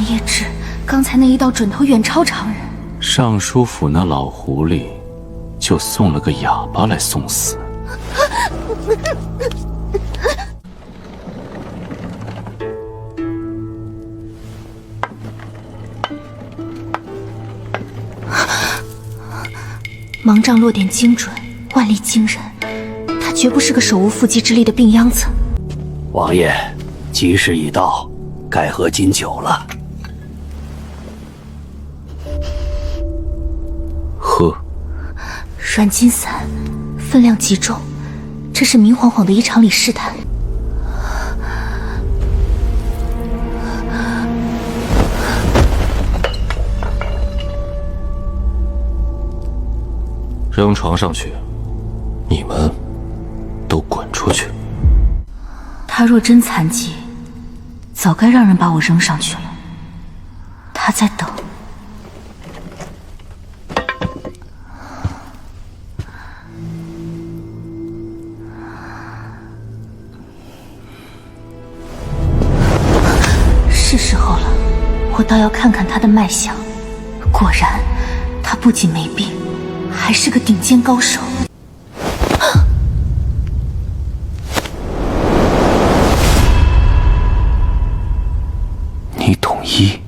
业志，刚才那一道准头远超常人。尚书府那老狐狸，就送了个哑巴来送死。盲杖落点精准，腕力惊人，他绝不是个手无缚鸡之力的病秧子。王爷，吉时已到，该喝金酒了。喝。软金散，分量极重，这是明晃晃的一场礼试探。扔床上去，你们都滚出去。他若真残疾，早该让人把我扔上去了。他在等。是时候了，我倒要看看他的脉象。果然，他不仅没病，还是个顶尖高手。你懂医？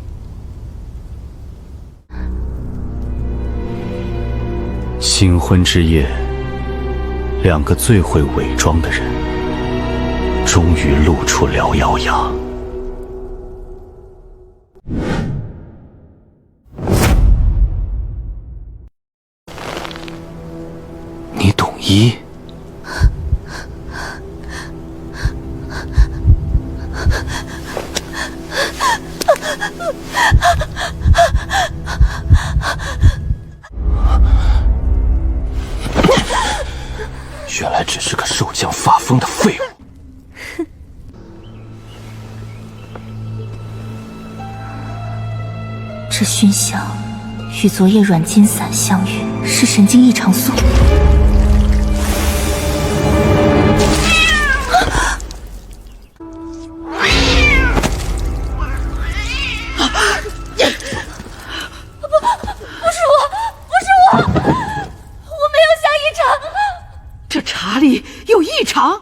新婚之夜，两个最会伪装的人，终于露出獠牙牙。你懂医？原来只是个受将发疯的废物。这熏香与昨夜软金散相遇，是神经异常素。这茶里有异常。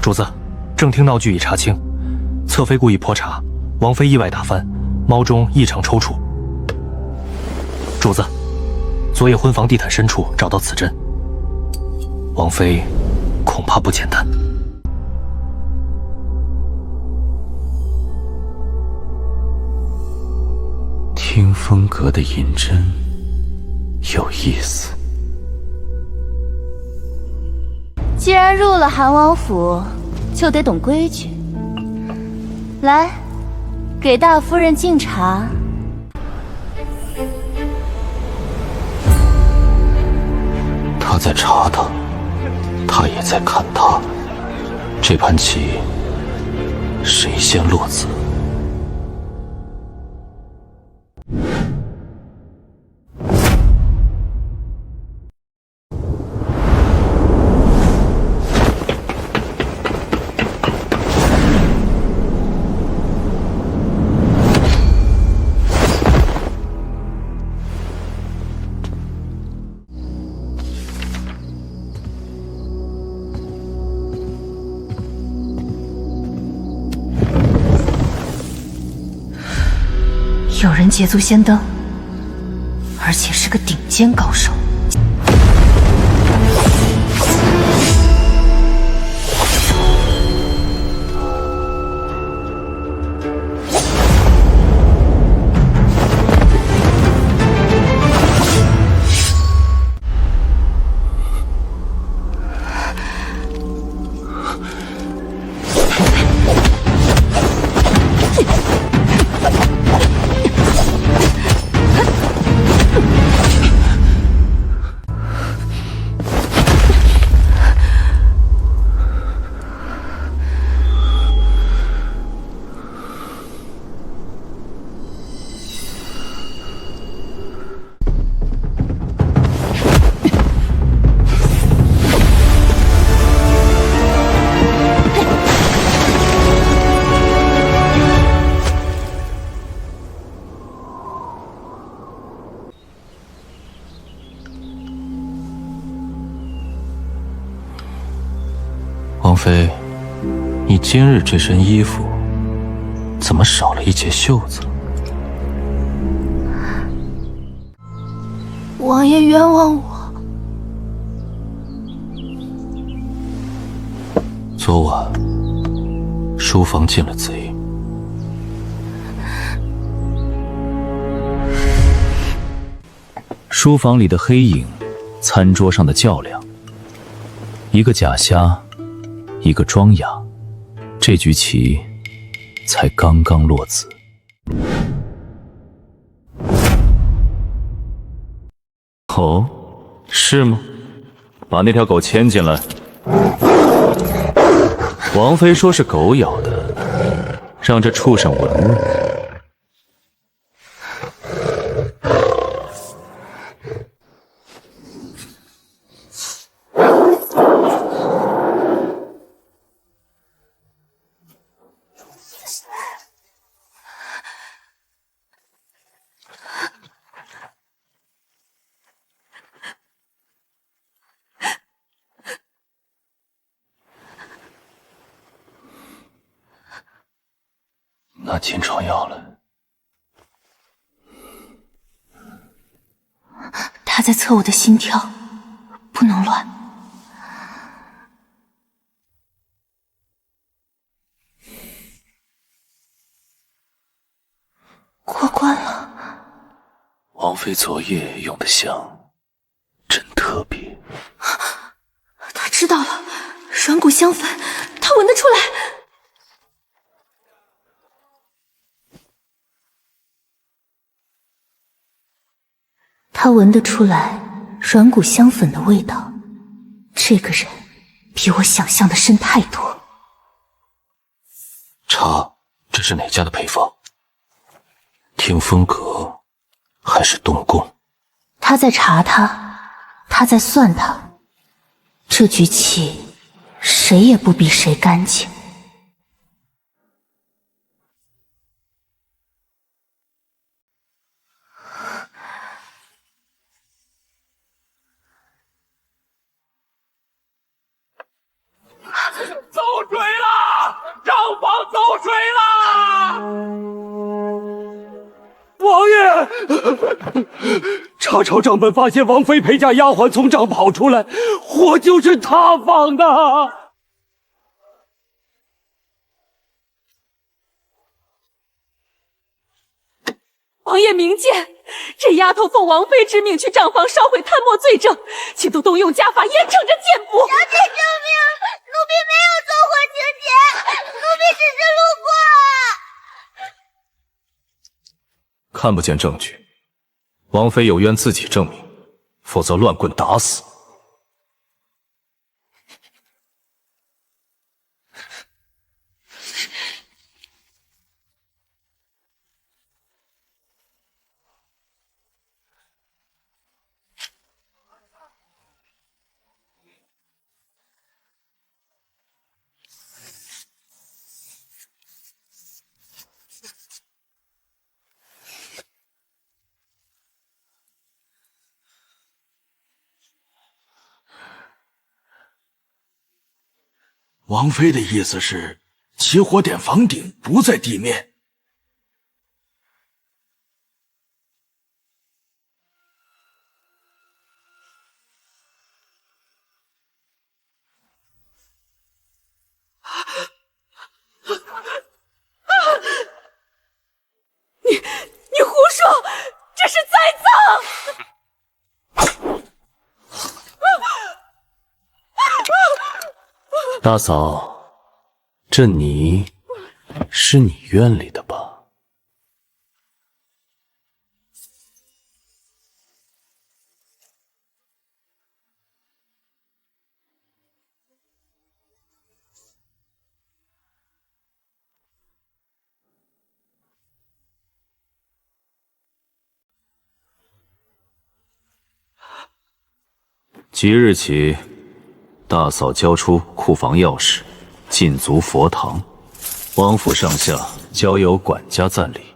主子，正厅闹剧已查清，侧妃故意泼茶，王妃意外打翻，猫中异常抽搐。主子，昨夜婚房地毯深处找到此针，王妃恐怕不简单。听风阁的银针有意思。既然入了韩王府，就得懂规矩。来，给大夫人敬茶。他在查他，他也在看他。这盘棋，谁先落子？有人捷足先登，而且是个顶尖高手。王妃，你今日这身衣服怎么少了一截袖子？王爷冤枉我。昨晚书房进了贼。书房里的黑影，餐桌上的较量，一个假虾，一个庄雅，这局棋才刚刚落子。哦，是吗？把那条狗牵进来。王妃说是狗咬的，让这畜生闻闻。那金疮药了。他在测我的心跳，不能乱。过关了。王妃昨夜用的香真特别。他知道了，软骨香粉，他闻得出来。他闻得出来软骨香粉的味道。这个人比我想象的深太多。茶，这是哪家的配方？天风阁还是东宫？他在查他，他在算他。这局棋，谁也不比谁干净。走水啦！账房走水啦！王爷，查抄账本发现王妃陪嫁丫鬟从帐跑出来，火就是她放的。王爷明鉴，这丫头奉王妃之命去账房烧毁探墨罪证，请都动用家法严惩这贱妇。小姐救命！奴婢没有纵火情节，奴婢只是路过。看不见证据，王妃有冤自己证明，否则乱棍打死。王妃的意思是，起火点房顶不在地面。你胡说，这是栽赃！大嫂，这泥是你院里的吧？即日起，大嫂交出库房钥匙，禁足佛堂。王府上下交由管家暂理。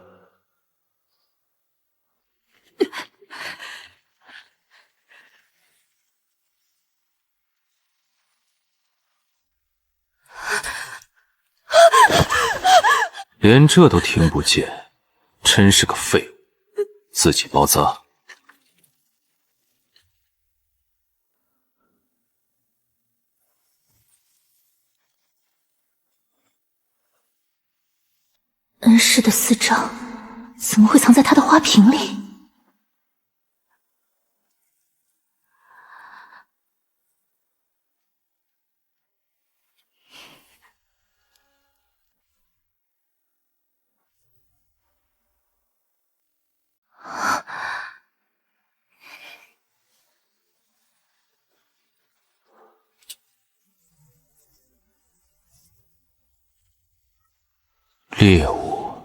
连这都听不见，真是个废物，自己包扎。恩师的私章怎么会藏在他的花瓶里？猎物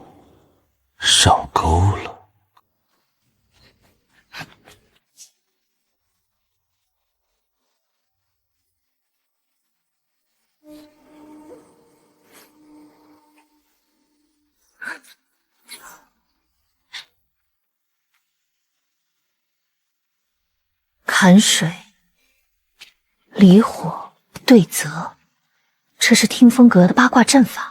上钩了。坎水、离火、对泽，这是听风阁的八卦阵法。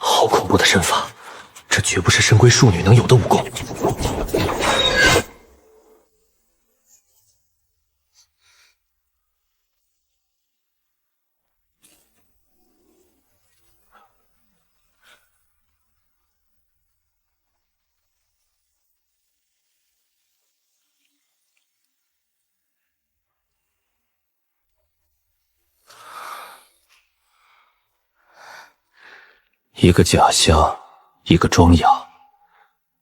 好恐怖的身法，这绝不是深闺庶女能有的武功。一个假象，一个庄雅，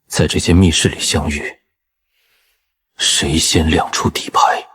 在这间密室里相遇，谁先亮出底牌？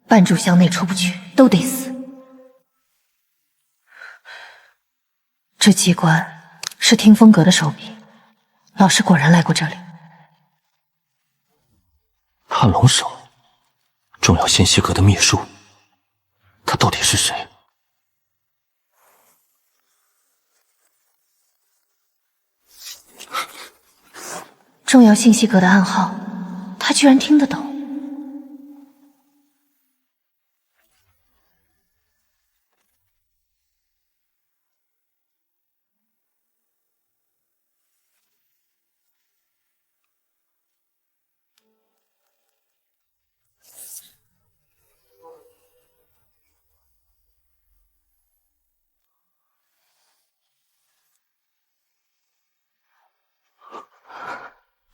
半炷香内出不去，都得死。这机关是听风阁的手笔，老师果然来过这里。探龙手，重要信息阁的秘书，他到底是谁？重要信息阁的暗号，他居然听得懂。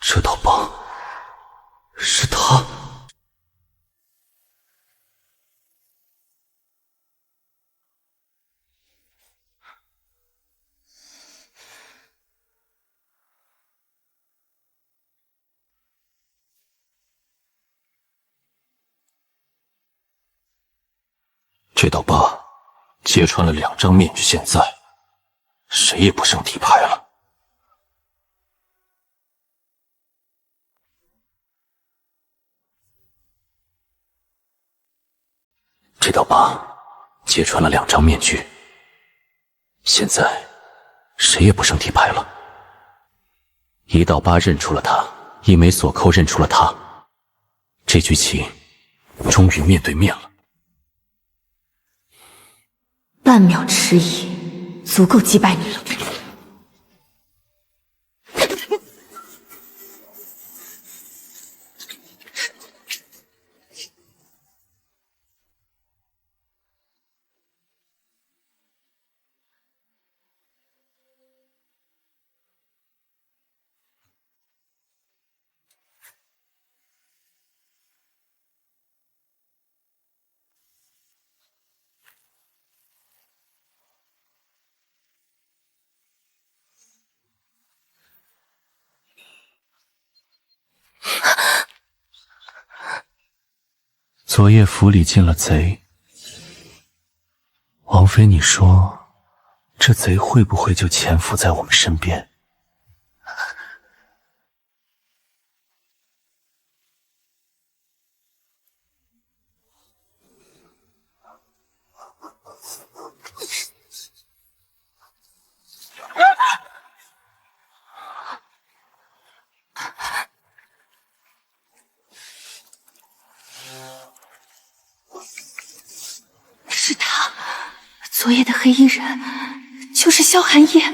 这道疤是他。这道疤揭穿了2张面具，现在谁也不剩底牌了。这道疤揭穿了2张面具，现在谁也不剩底牌了。一道疤认出了他，一枚锁扣认出了他，这局棋终于面对面了。半秒迟疑，足够击败你了。昨夜府里进了贼，王妃，你说这贼会不会就潜伏在我们身边？是他，昨夜的黑衣人就是萧寒夜。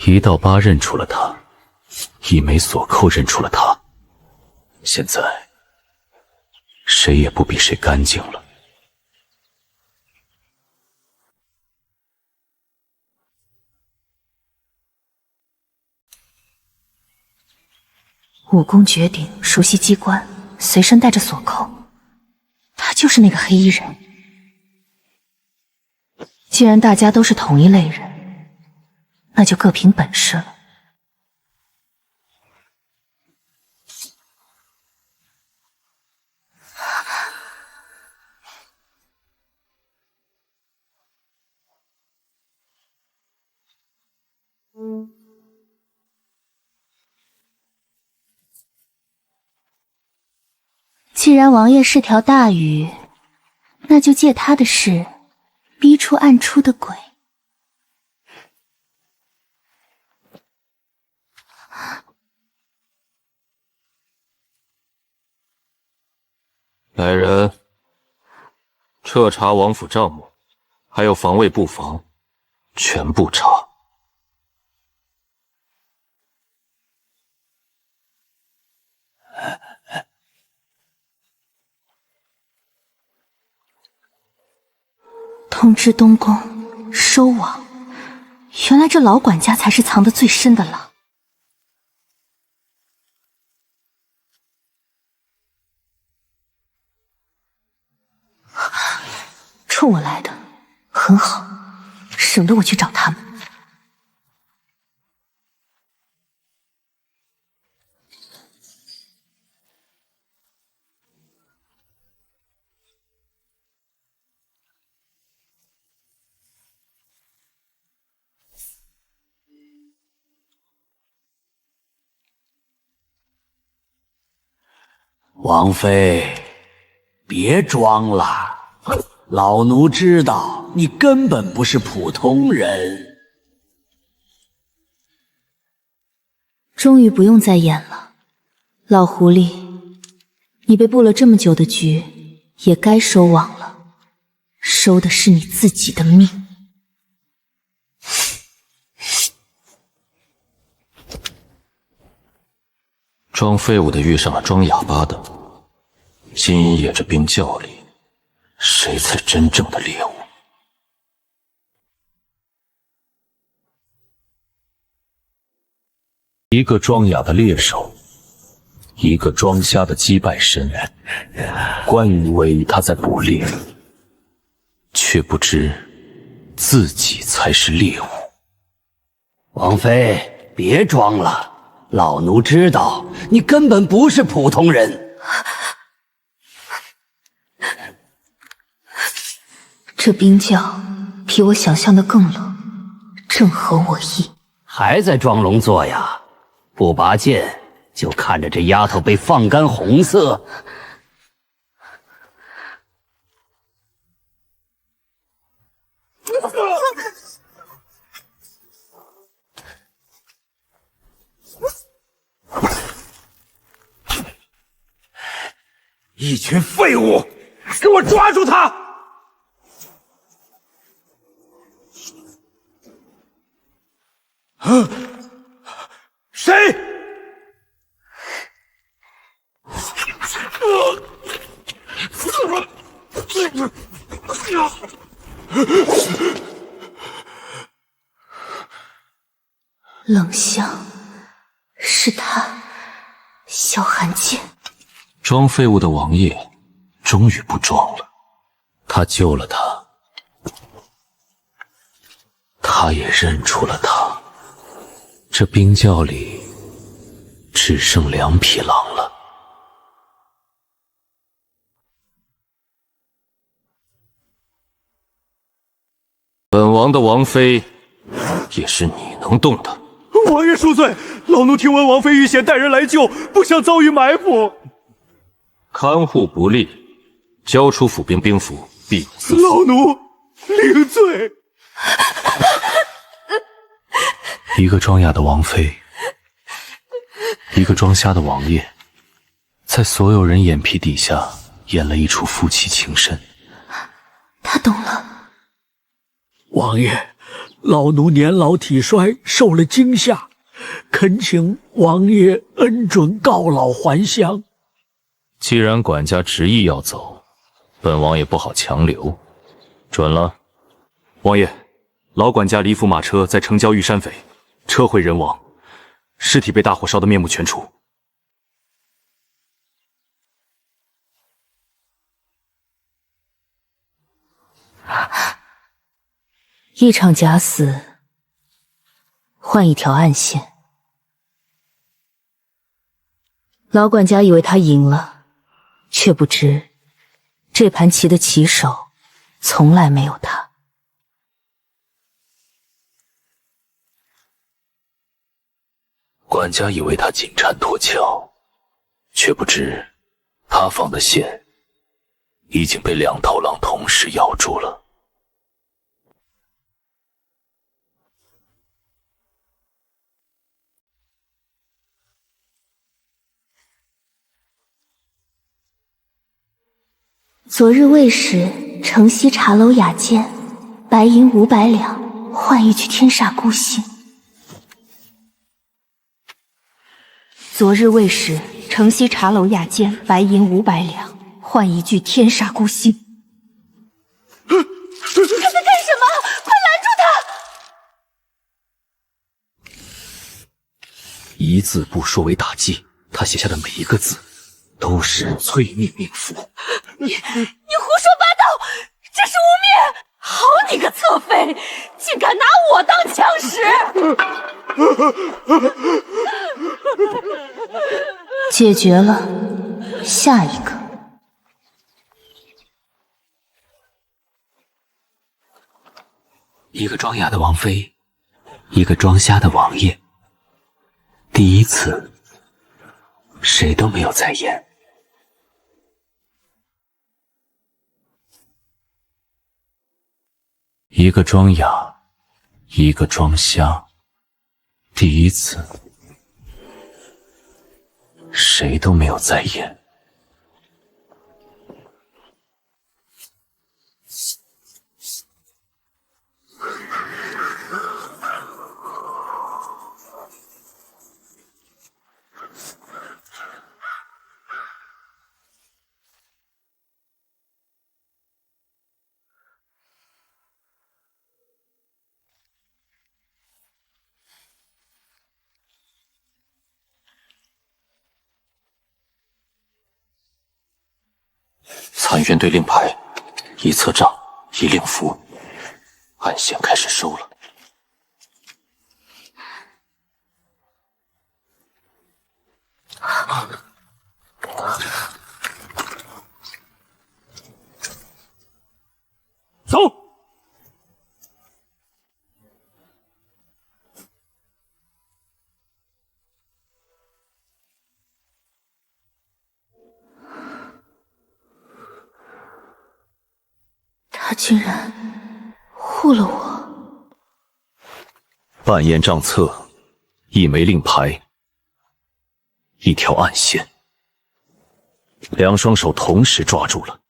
一道疤认出了他，一枚锁扣认出了他，现在谁也不比谁干净了。武功绝顶，熟悉机关，随身带着锁扣，他就是那个黑衣人。既然大家都是同一类人，那就各凭本事了。既然王爷是条大鱼，那就借他的事逼出暗出的鬼。来人，彻查王府账目，还有防卫布防，全部查。通知东宫收网，原来这老管家才是藏得最深的狼。冲我来的，很好，省得我去找他们。王妃，别装了，老奴知道你根本不是普通人。终于不用再演了，老狐狸，你被布了这么久的局，也该收网了，收的是你自己的命。装废物的遇上了装哑巴的，今夜这冰窖里，谁才真正的猎物？一个装哑的猎手，一个装瞎的击败神。关羽以为他在捕猎，却不知自己才是猎物。王妃，别装了，老奴知道你根本不是普通人。这冰窖比我想象的更冷，正合我意。还在装聋作哑，不拔剑就看着这丫头被放干红色。一群废物，给我抓住他！谁？冷香，是他，萧寒剑。装废物的王爷终于不装了，他救了他，他也认出了他。这冰窖里只剩2匹狼了。本王的王妃，也是你能动的。王爷恕罪，老奴听闻王妃遇险，带人来救，不想遭遇埋伏。看护不力，交出府兵兵符，闭门思死。老奴领罪。一个庄雅的王妃，一个庄瞎的王爷，在所有人眼皮底下演了一出夫妻情深。他懂了。王爷，老奴年老体衰，受了惊吓，恳请王爷恩准告老还乡。既然管家执意要走，本王也不好强留。准了。王爷，老管家离府马车在城郊遇山匪，车毁人亡，尸体被大火烧得面目全除。一场假死，换一条暗线。老管家以为他赢了，却不知这盘棋的棋手从来没有他。管家以为他紧缠脱壳，却不知他放的线已经被两头狼同时咬住了。昨日未时，城西茶楼雅见，白银500两，换一具天煞孤星。昨日未时，城西茶楼雅见，白银500两，换一具天煞孤星。他在干什么？快拦住他！一字不说为大忌，他写下的每一个字都是催命命符。你胡说八道，这是污蔑！好你个侧妃，竟敢拿我当枪使！解决了，下一个。一个庄雅的王妃，一个庄瞎的王爷。第一次，谁都没有在演。一个庄雅，一个庄瞎。第一次，谁都没有在演。残垣对令牌，一册账，一令符，暗线开始收了。走。他竟然护了我。半烟账册，一枚令牌，一条暗线，两双手同时抓住了。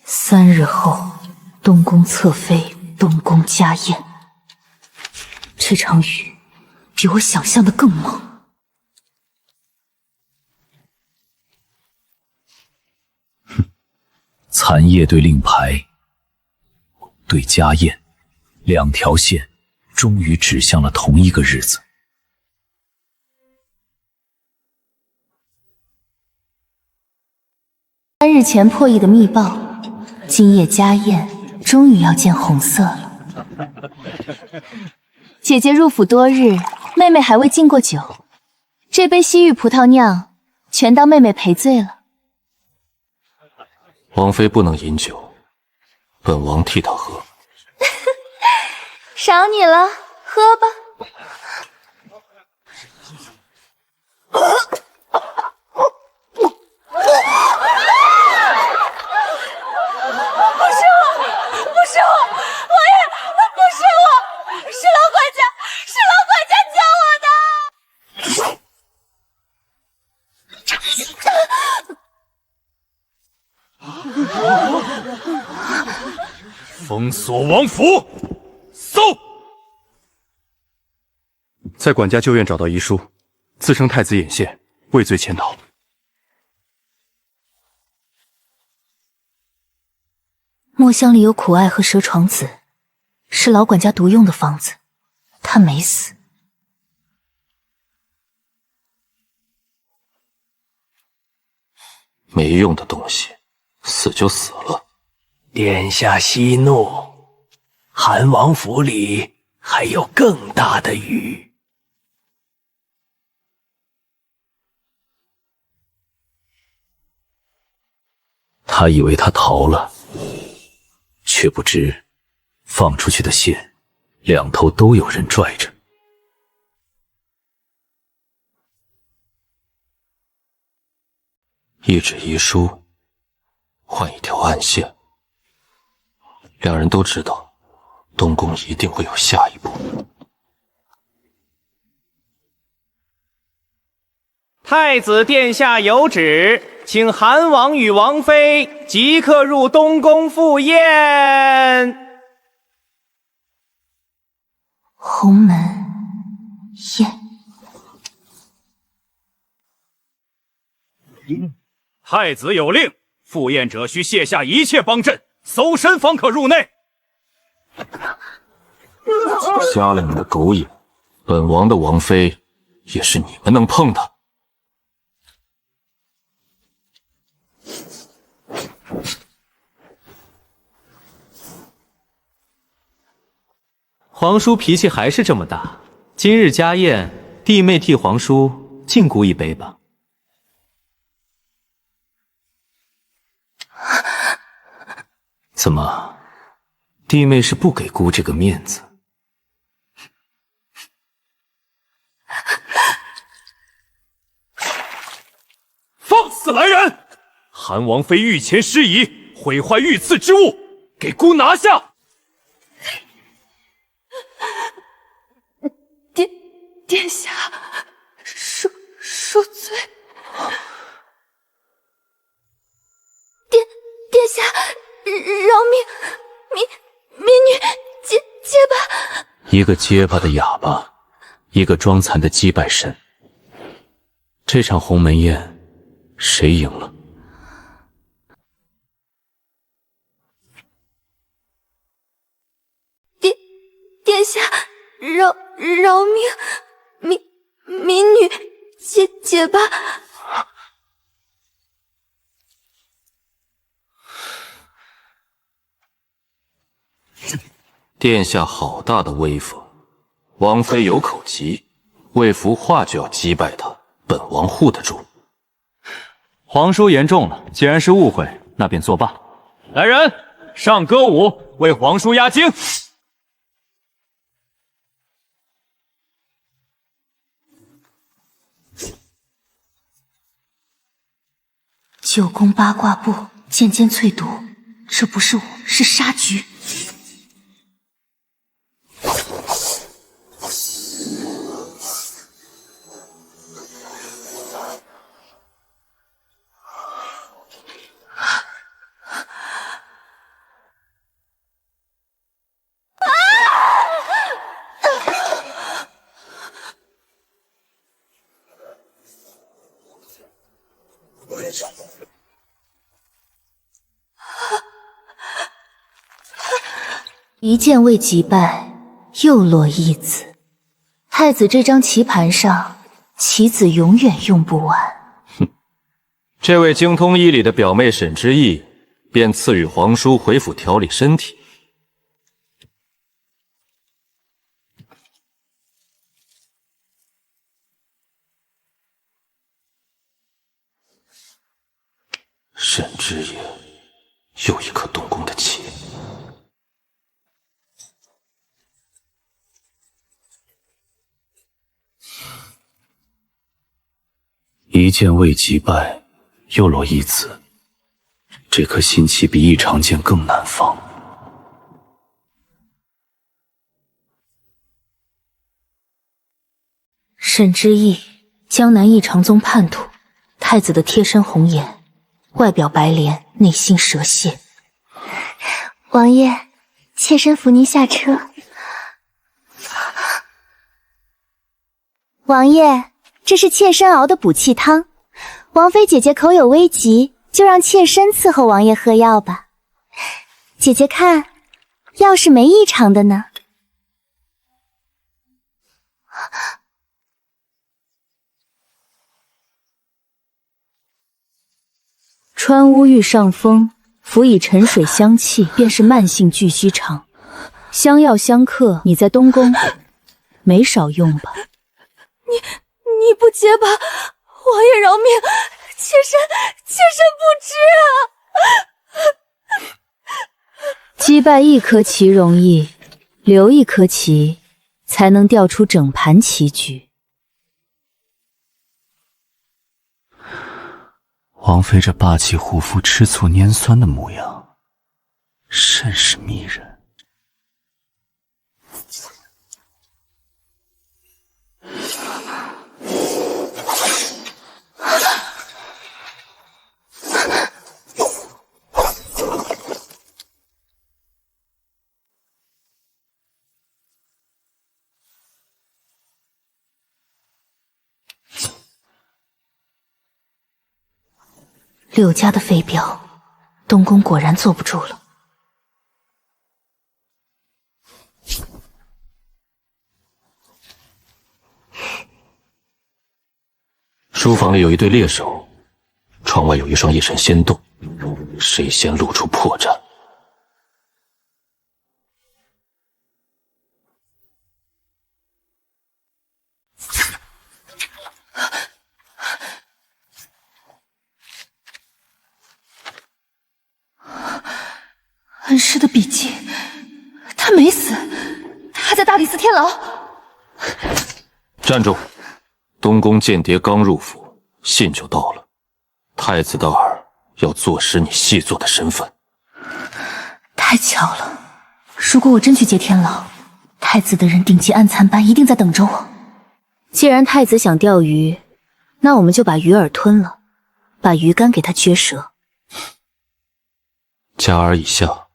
3日后，东宫侧妃，东宫家宴。这场雨比我想象的更猛。残夜对令牌，对家宴，两条线终于指向了同一个日子。3日前破译的密报，今夜家宴终于要见红色了。姐姐入府多日，妹妹还未敬过酒，这杯西域葡萄酿，全当妹妹赔罪了。王妃不能饮酒，本王替她喝。赏你了，喝吧。封锁王府，搜！在管家旧院找到遗书，自称太子眼线，畏罪潜逃。墨箱里有苦艾和蛇床子，是老管家独用的方子，他没死。没用的东西，死就死了。殿下息怒，韩王府里还有更大的雨。他以为他逃了，却不知放出去的线两头都有人拽着。一纸遗书，换一条暗线。两人都知道，东宫一定会有下一步。太子殿下有旨，请韩王与王妃即刻入东宫赴宴。鸿门宴。太子有令，赴宴者需卸下一切帮阵，搜身方可入内。瞎了你的狗眼！本王的王妃也是你们能碰的？皇叔脾气还是这么大，今日家宴，弟妹替皇叔敬孤一杯吧。怎么，弟妹是不给姑这个面子？放肆来人！韩王妃御前失仪，毁坏御赐之物，给姑拿下！殿下，恕罪。殿下，饶民女结巴。一个结巴的哑巴，一个装残的击败神。这场鸿门宴，谁赢了？殿下，饶民女结巴。殿下好大的威风！王妃有口疾，为幅画就要击败他，本王护得住。皇叔言重了，既然是误会，那便作罢。来人，上歌舞，为皇叔压惊。九宫八卦布，尖尖淬毒，这不是舞，是杀局。一剑未击败，又落一子。太子这张棋盘上，棋子永远用不完。这位精通医理的表妹沈之意，便赐予皇叔回府调理身体。沈之意，又一颗动工的棋。一剑未击败，又落一子。这颗新棋比一长剑更难放。沈之意，江南一长宗叛徒，太子的贴身红颜，外表白莲，内心蛇蝎。王爷，妾身扶您下车。王爷，这是妾身熬的补气汤，王妃姐姐口有危急，就让妾身伺候王爷喝药吧。姐姐看，药是没异常的呢。川乌玉上风，辅以沉水香气，便是慢性巨虚肠。香药相克，你在东宫没少用吧？你不结巴，王爷饶命，妾身不知啊！击败一颗棋容易，留一颗棋才能调出整盘棋局。王妃这霸气护肤、吃醋拈酸的模样，甚是迷人。柳家的废婊，东宫果然坐不住了。书房里有一对猎手，窗外有一双夜神仙洞，谁先露出破绽？恩师的笔记，他没死，他还在大理寺天牢。站住！东宫间谍刚入府，信就到了。太子的耳要坐实你细作的身份。太巧了，如果我真去接天牢，太子的人顶级暗残班一定在等着我。既然太子想钓鱼，那我们就把鱼饵吞了，把鱼竿给他撅折。加饵已下，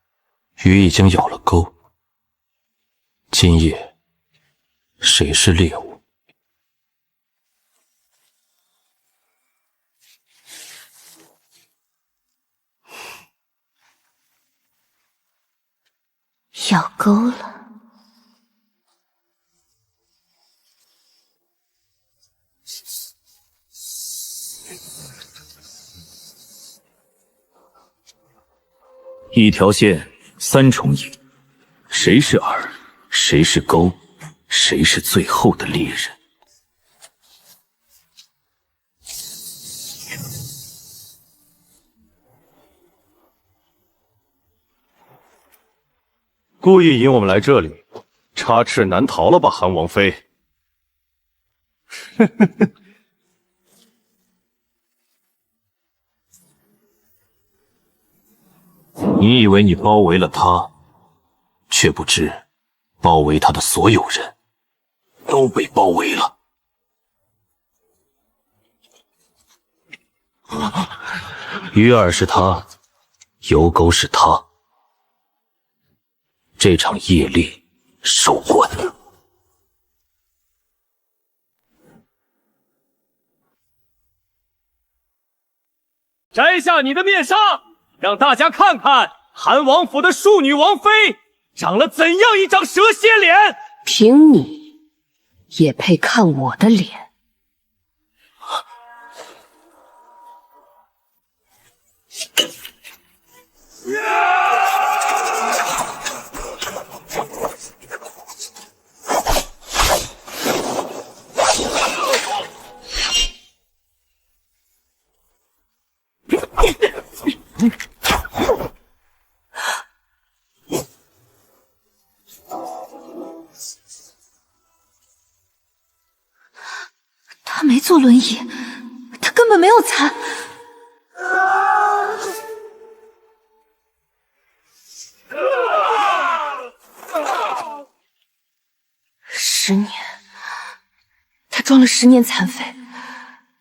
鱼已经咬了钩。今夜谁是猎物？咬钩了。一条线，三重影，谁是饵？谁是钩？谁是最后的猎人？故意引我们来这里，插翅难逃了吧，韩王妃？你以为你包围了他，却不知包围他的所有人都被包围了。鱼饵是他，油钩是他，这场业力收官了。摘下你的面纱，让大家看看韩王府的庶女王妃长了怎样一张蛇蝎脸。凭你也配看我的脸？坐轮椅，他根本没有残。10年，他装了10年残废，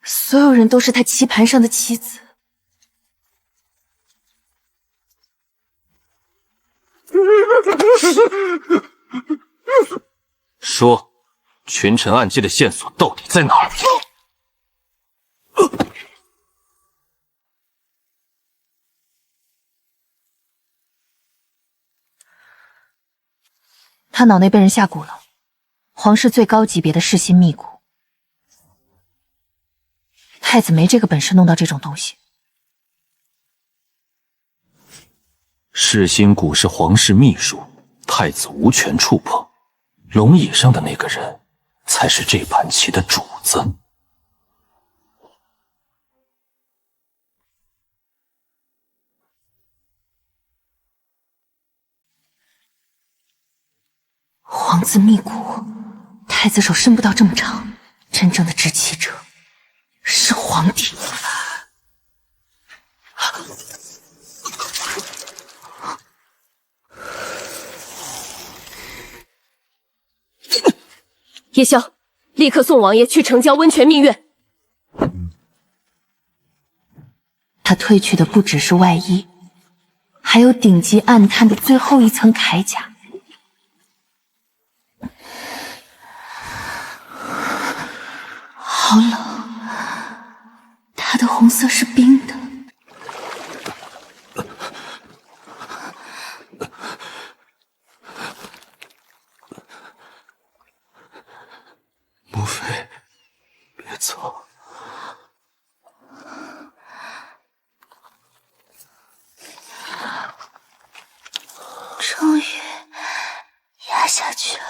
所有人都是他棋盘上的棋子。说，群臣暗记的线索到底在哪儿？他脑内被人下蛊了，皇室最高级别的噬心秘蛊。太子没这个本事弄到这种东西。噬心蛊是皇室秘术，太子无权触碰。龙椅上的那个人，才是这盘棋的主子。皇子秘蛊，太子手伸不到这么长，真正的执棋者是皇帝。夜宵，立刻送王爷去城郊温泉秘院。他褪去的不只是外衣，还有顶级暗探的最后一层铠甲。好冷，它的红色是冰的。母妃，别走。终于压下去了。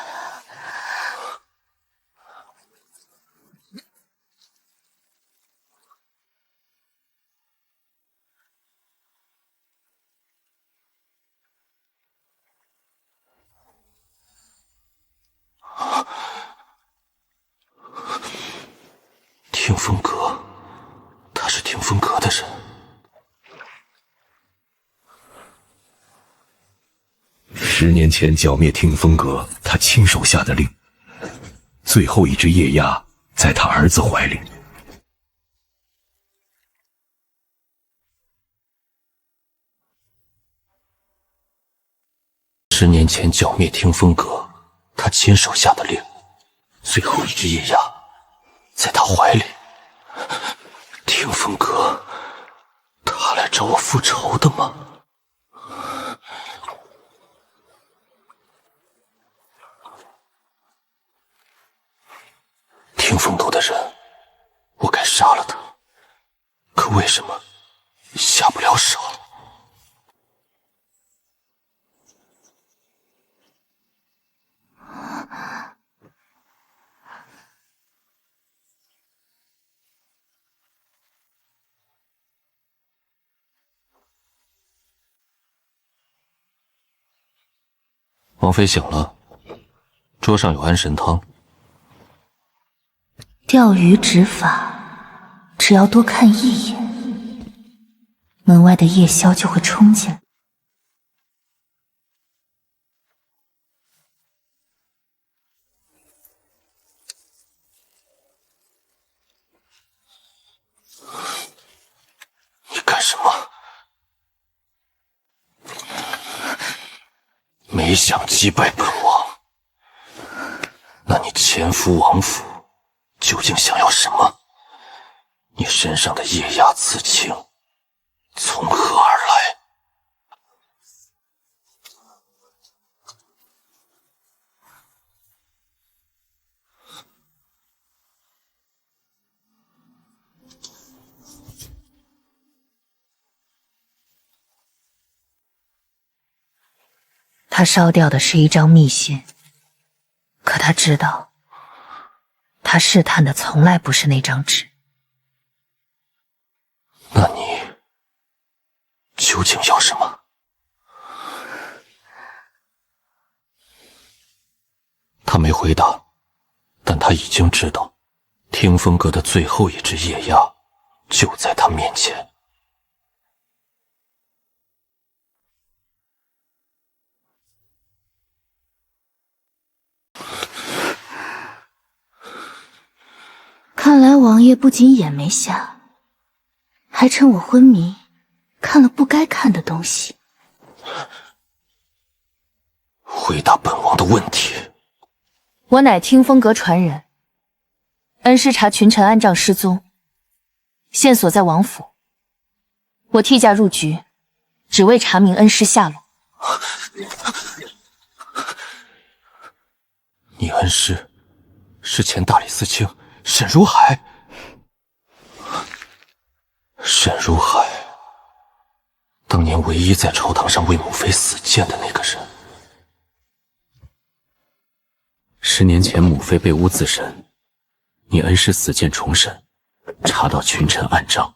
听风阁，他是听风阁的人。10年前剿灭听风阁，他亲手下的令。最后一只夜鸦在他儿子怀里。10年前剿灭听风阁，他亲手下的令。最后一只夜鸦在他怀里。听风阁，他来找我复仇的吗？听风都的人，我该杀了他，可为什么下不了手？王妃醒了，桌上有安神汤。钓鱼执法，只要多看一眼，门外的夜宵就会冲进来。你干什么？没想击败本王，那你潜伏王府究竟想要什么？你身上的夜鸦刺青从何而来？他烧掉的是一张密信，可他知道，他试探的从来不是那张纸。那你究竟要什么？他没回答，但他已经知道听风阁的最后一只夜鸦就在他面前。看来王爷不仅眼没瞎，还趁我昏迷看了不该看的东西。回答本王的问题。我乃听风阁传人，恩师查群臣暗杖失踪，线索在王府。我替驾入局，只为查明恩师下落。你恩师是前大理寺卿沈如海。沈如海，当年唯一在朝堂上为母妃死谏的那个人。10年前母妃被诬自审，你恩师死谏重审，查到群臣暗杖，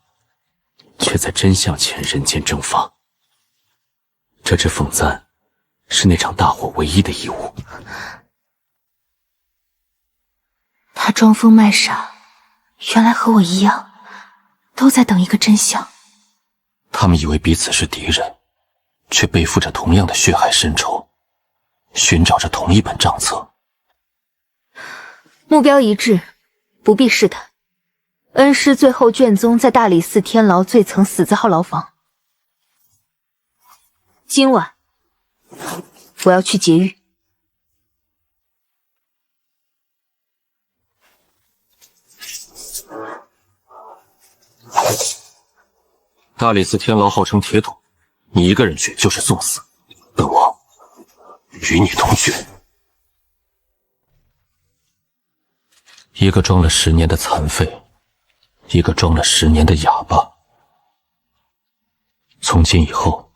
却在真相前人间蒸发。这只凤簪是那场大火唯一的遗物。他装疯卖傻，原来和我一样，都在等一个真相。他们以为彼此是敌人，却背负着同样的血海深仇，寻找着同一本账册。目标一致，不必试探。恩师最后卷宗在大理寺天牢最层死字号牢房。今晚我要去劫狱。大理寺天牢号称铁桶，你一个人去就是送死，本王与你同去。一个装了10年的残废，一个装了10年的哑巴。从今以后，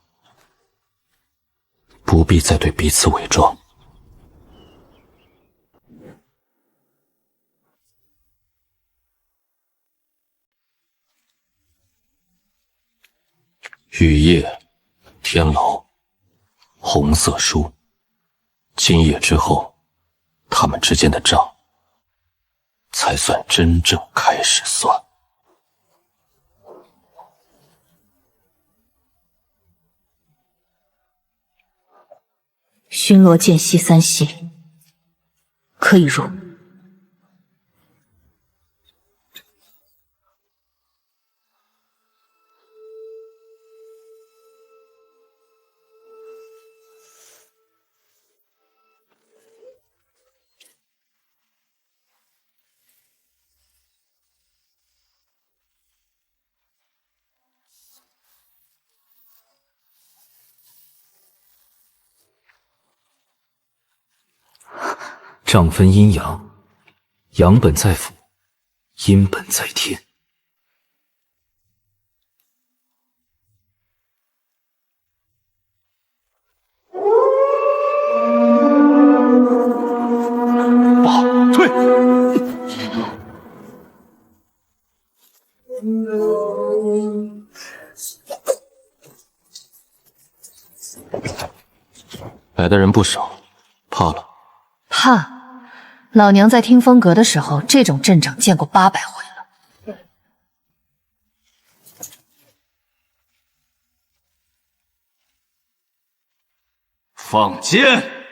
不必再对彼此伪装。雨夜，天牢，红色书。今夜之后，他们之间的账才算真正开始算。巡逻间隙3系，可以入。账分阴阳，阳本在府，阴本在天。报退！来的人不少，怕了？怕？老娘在听风阁的时候，这种阵仗见过800回了。放箭！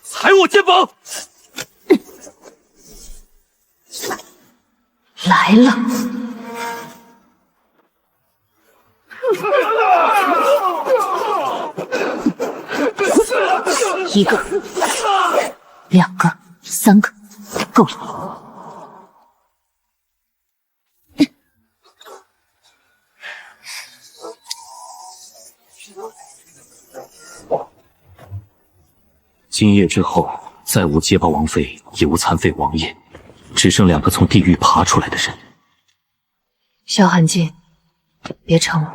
踩我肩膀！来了。1个，2个，3个，够了。今夜之后，再无结巴王妃，也无残废王爷，只剩2个从地狱爬出来的人。萧寒静，别逞武，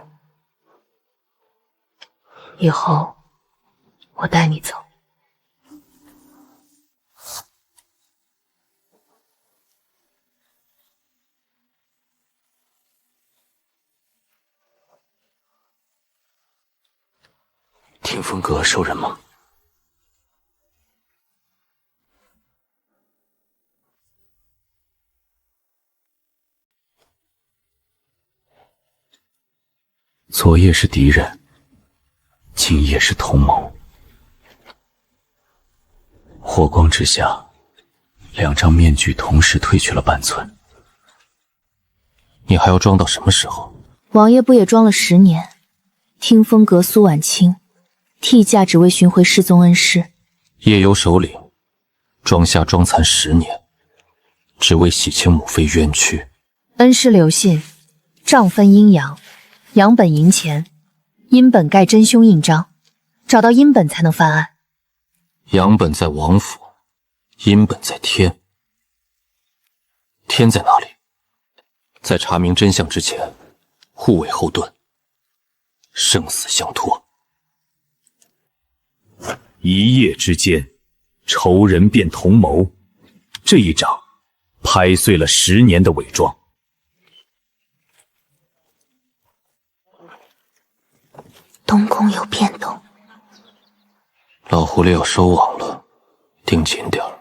以后我带你走。听风阁收人吗？昨夜是敌人，今夜是同谋。火光之下，2张面具同时褪去了半寸。你还要装到什么时候？王爷不也装了10年？听风阁苏婉清替嫁只为寻回失踪恩师，夜游首领装瞎装残10年，只为洗清母妃冤屈。恩师留信，账分阴阳，阳本银钱，阴本盖真凶印章，找到阴本才能翻案。阳本在王府，阴本在天。天在哪里？在查明真相之前，互为后盾，生死相托。一夜之间，仇人变同谋，这一掌拍碎了10年的伪装。东宫有变动，老狐狸要收网了，盯紧点儿。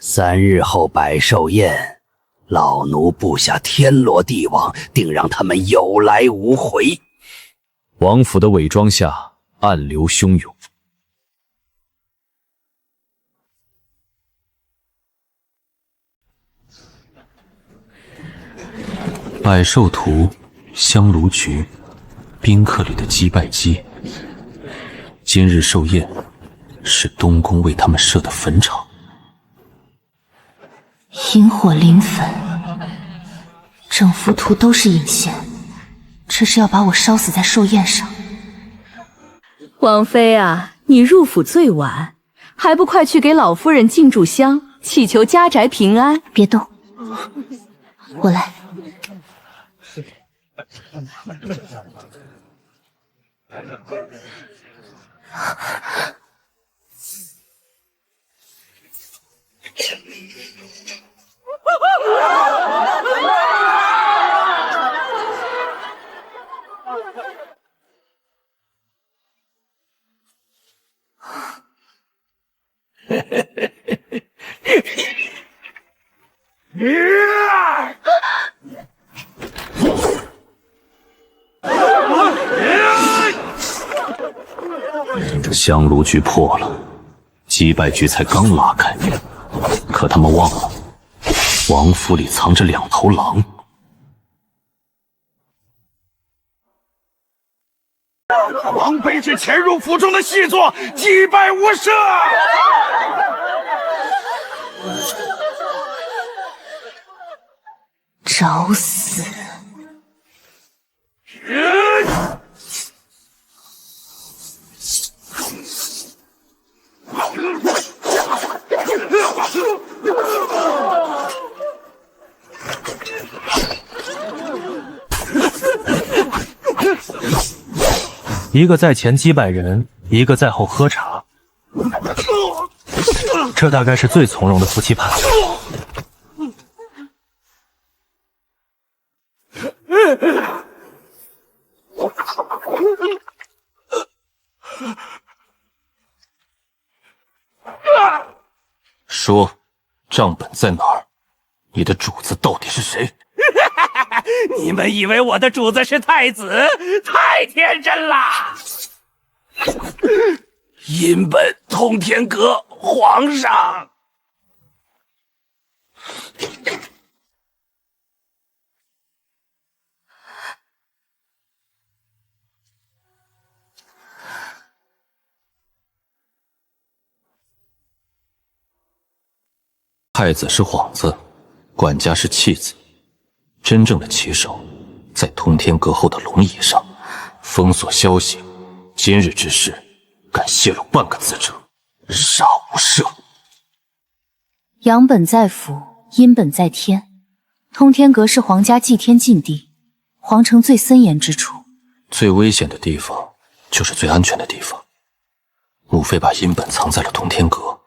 3日后百寿宴，老奴布下天罗地网，定让他们有来无回。王府的伪装下，暗流汹涌。百寿图、香炉局、宾客里的击败机。今日寿宴是东宫为他们设的坟场。 引火临坟，整幅图都是引线，这是要把我烧死在寿宴上。王妃啊，你入府最晚，还不快去给老夫人敬炷香，祈求家宅平安？别动，我来。香炉局破了，击败局才刚拉开，可他们忘了，王府里藏着2头狼。王妃是潜入府中的细作，击败无赦。找死！一个在前击败人，一个在后喝茶，这大概是最从容的夫妻盘。说，账本在哪儿？你的主子到底是谁？你们以为我的主子是太子？太天真啦！阴本通天阁皇上，太子是幌子，管家是弃子。真正的棋手在通天阁后的龙椅上，封锁消息。今日之事，敢泄露半个字者，杀无赦。阳本在府，阴本在天。通天阁是皇家祭天禁地，皇城最森严之处。最危险的地方就是最安全的地方。母妃把阴本藏在了通天阁。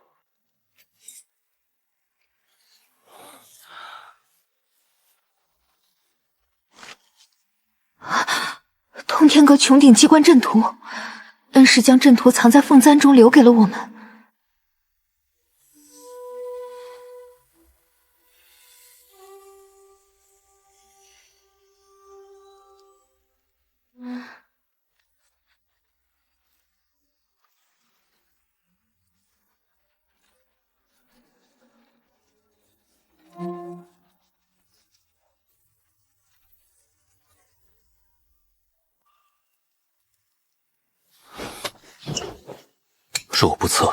通天阁穹顶机关阵图，恩师将阵图藏在凤簪中留给了我们。若我不测，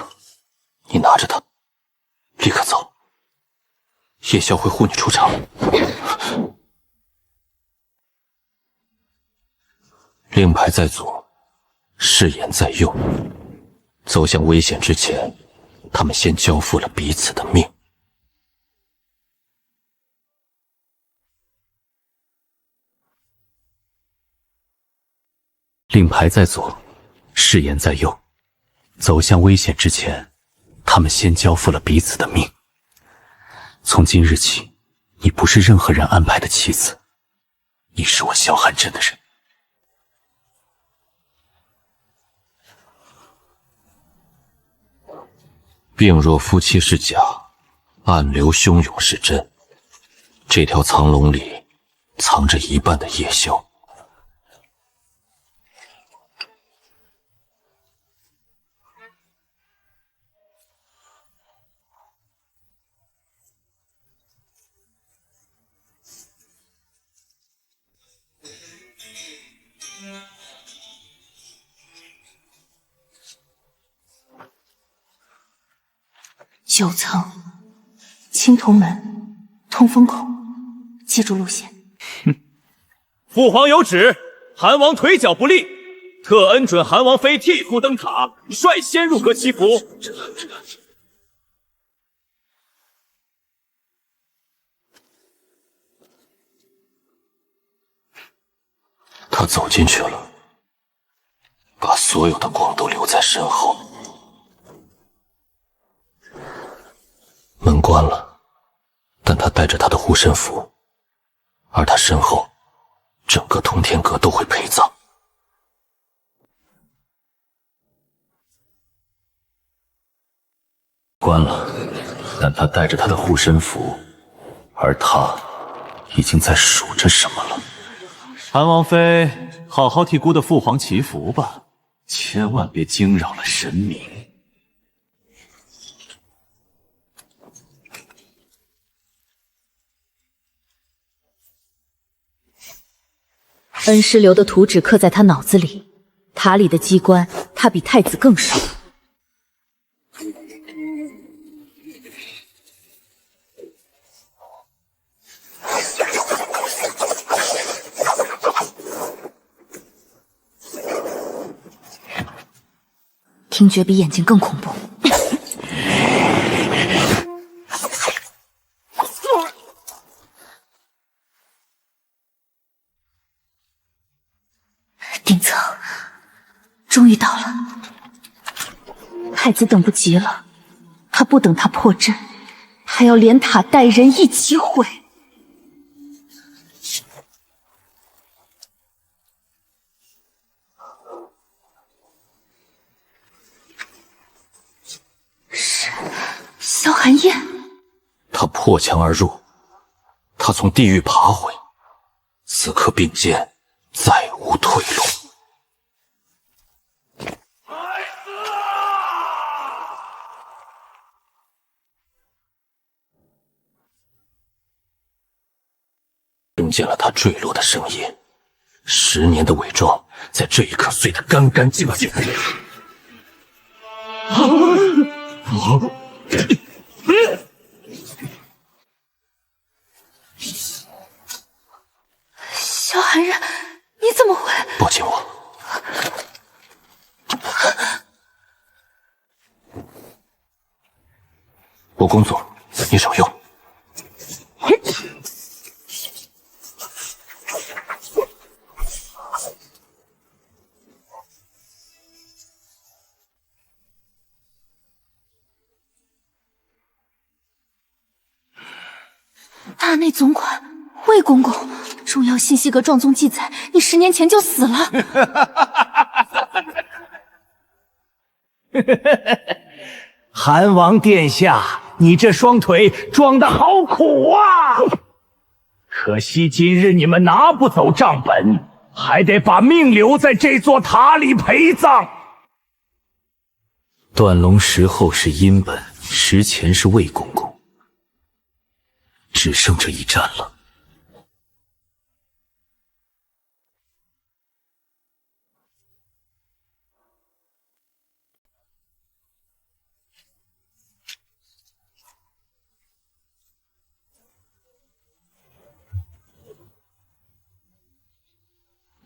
你拿着它，立刻走。夜宵会护你出场。令牌在左，誓言在右。走向危险之前，他们先交付了彼此的命。令牌在左，誓言在右。走向危险之前，他们先交付了彼此的命。从今日起，你不是任何人安排的棋子，你是我萧寒镇的人。病弱夫妻是假，暗流汹涌是真。这条藏龙里藏着一半的夜宵。9层，青铜门，通风口，记住路线。父皇有旨，韩王腿脚不利，特恩准韩王妃替父登塔，率先入阁祈福。他走进去了，把所有的光都留在身后。门关了，但他带着他的护身符，而他身后，整个通天阁都会陪葬。关了，但他带着他的护身符，而他已经在数着什么了。韩王妃，好好替姑的父皇祈福吧，千万别惊扰了神明。恩师留的图纸刻在他脑子里，塔里的机关他比太子更熟。听觉比眼睛更恐怖。顶层，终于到了。太子等不及了，他不等他破阵，还要连塔带人一起毁。是萧寒燕。他破墙而入，他从地狱爬回，此刻并肩，再无退路。听见了他坠落的声音，10年的伪装在这一刻碎得干干净净。萧寒人，你怎么会？抱紧我。头工作，你少用。大内总管魏公公，重要信息阁状宗记载，你10年前就死了。韩王殿下，你这双腿装得好苦啊！可惜今日你们拿不走账本，还得把命留在这座塔里陪葬。断龙石后是殷本，石前是魏公公，只剩这一战了。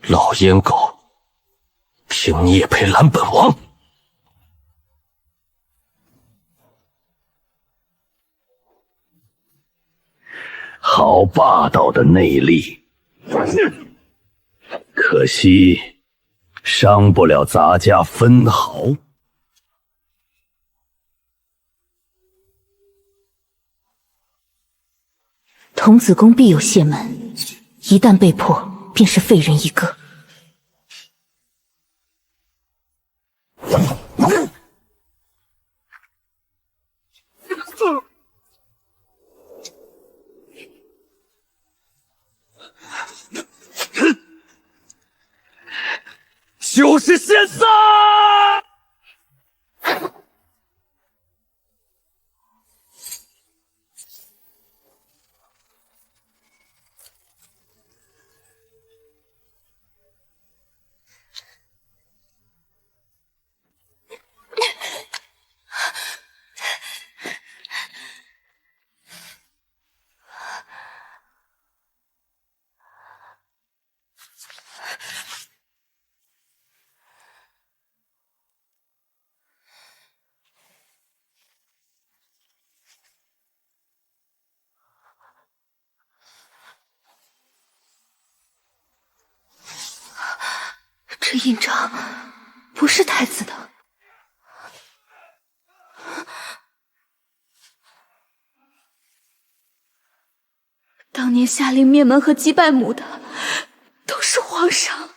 老烟狗，凭你也配拦本王？好霸道的内力，可惜伤不了咱家分毫。童子功必有邪门，一旦被破，便是废人一个。就是现在！这印章不是太子的。当年下令灭门和击败母的，都是皇上。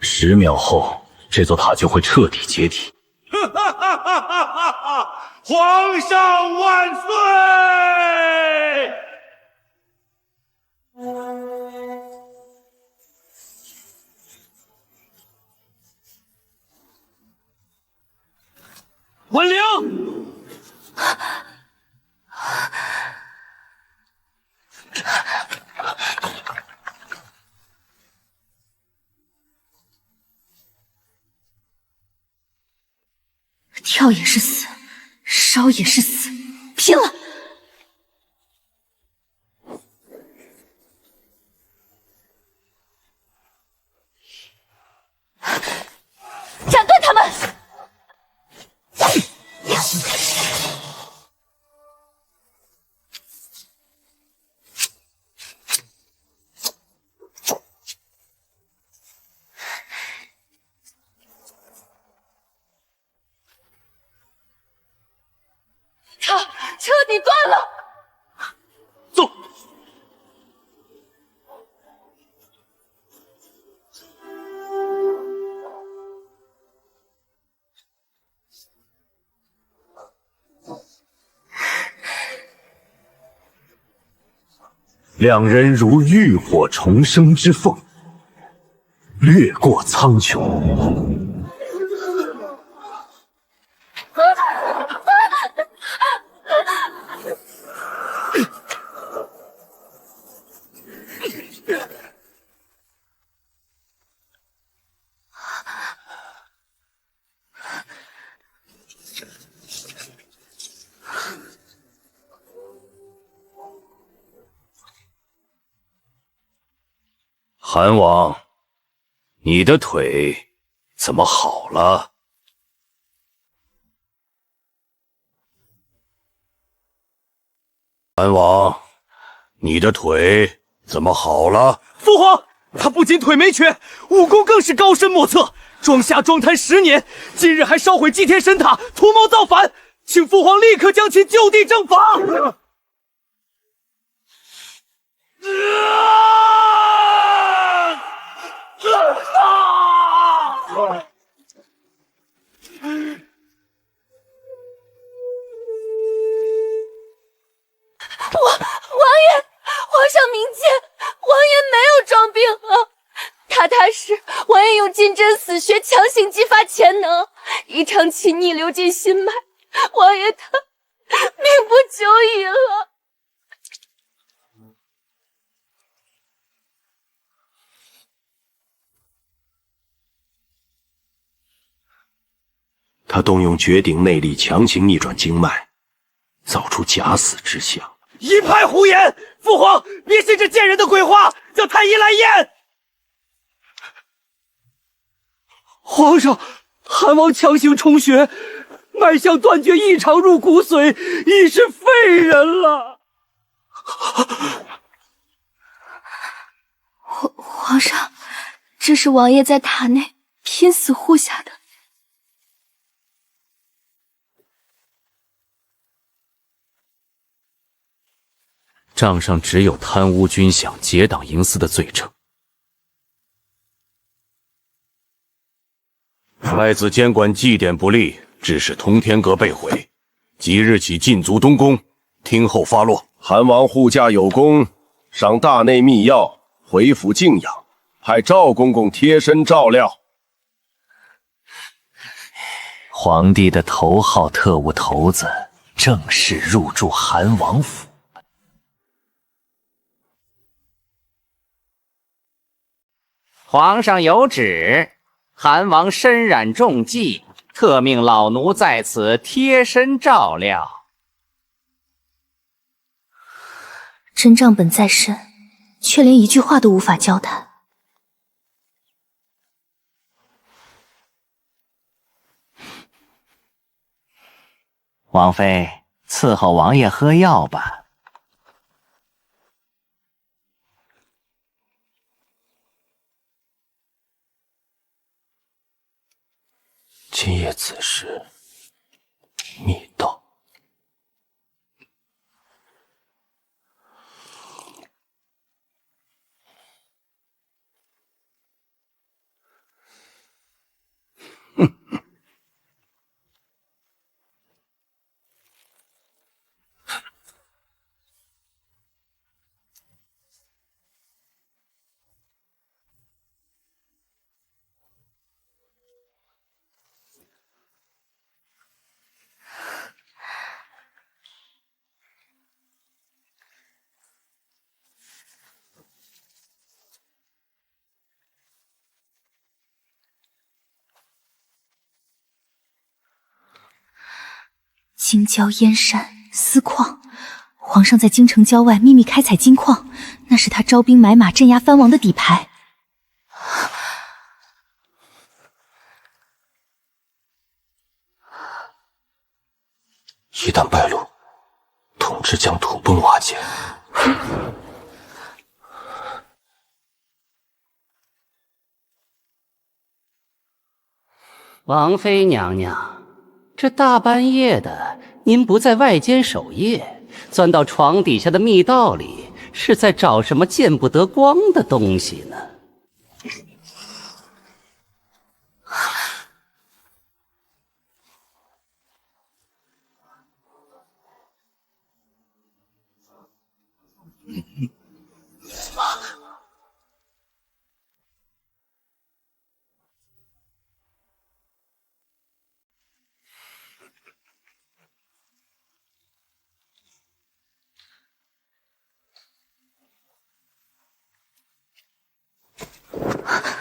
10秒后，这座塔就会彻底解体。皇上万岁！文玲，跳也是死，烧也是死，拼了！斩断他们！彻底断了。走。两人如浴火重生之凤，掠过苍穹。韩王，你的腿怎么好了？韩王，你的腿怎么好了？父皇，他不仅腿没瘸，武功更是高深莫测，装下装坛10年，今日还烧毁祭天神塔，图谋造反，请父皇立刻将其就地正法。王爷，皇上明鉴，王爷没有装病啊！他是王爷用金针死穴强行激发潜能，一场气逆流进心脉，王爷他命不久矣了。他动用绝顶内力强行逆转经脉，造出假死之象。一派胡言！父皇，别信这贱人的鬼话，叫太医来验。皇上，韩王强行充血，脉象断绝，异常入骨髓，已是废人了。皇上，这是王爷在塔内拼死护下的。账上只有贪污军饷、结党营私的罪证。太子监管祭典不力，致使通天阁被毁，即日起禁足东宫，听候发落。韩王护驾有功，赏大内秘药，回府静养，派赵公公贴身照料。皇帝的头号特务头子正式入住韩王府。皇上有旨，韩王身染重疾，特命老奴在此贴身照料。真账本在身，却连一句话都无法交谈。王妃，伺候王爷喝药吧。今夜子时，密道。京郊燕山丝矿，皇上在京城郊外秘密开采金矿，那是他招兵买马镇压藩王的底牌。一旦败露，统治将土崩瓦解。王妃娘娘，这大半夜的，您不在外间守夜，钻到床底下的密道里，是在找什么见不得光的东西呢？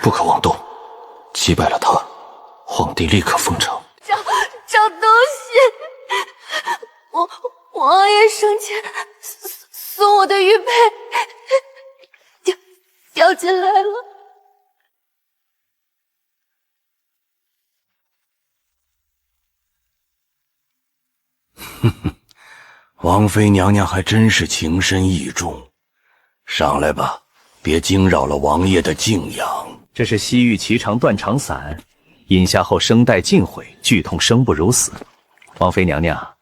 不可妄动，击败了他，皇帝立刻封城。找东西！王爷生前送我的玉佩，掉进来了。王妃娘娘还真是情深意重，上来吧，别惊扰了王爷的静养。这是西域奇长断肠散，饮下后声带尽毁，剧痛生不如死。王妃娘娘，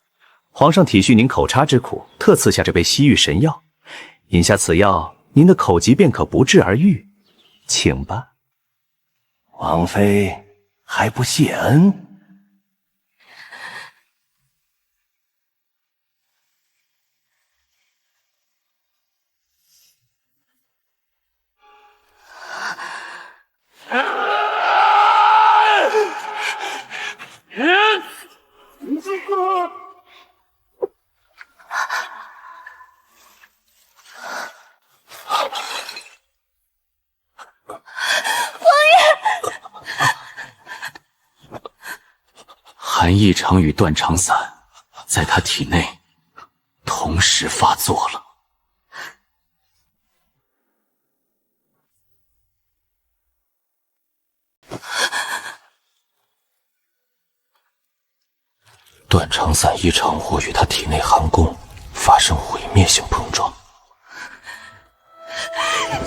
皇上体恤您口差之苦，特赐下这杯西域神药，饮下此药，您的口疾便可不治而愈，请吧。王妃还不谢恩？寒异常与断肠散在他体内同时发作了。断肠散异常或与他体内寒宫发生毁灭性碰撞。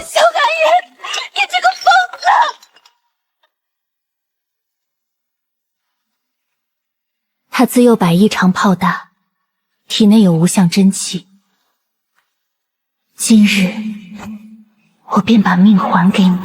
萧寒爷，你这个疯子！他自幼把异常泡大，体内有无相真气。今日我便把命还给你。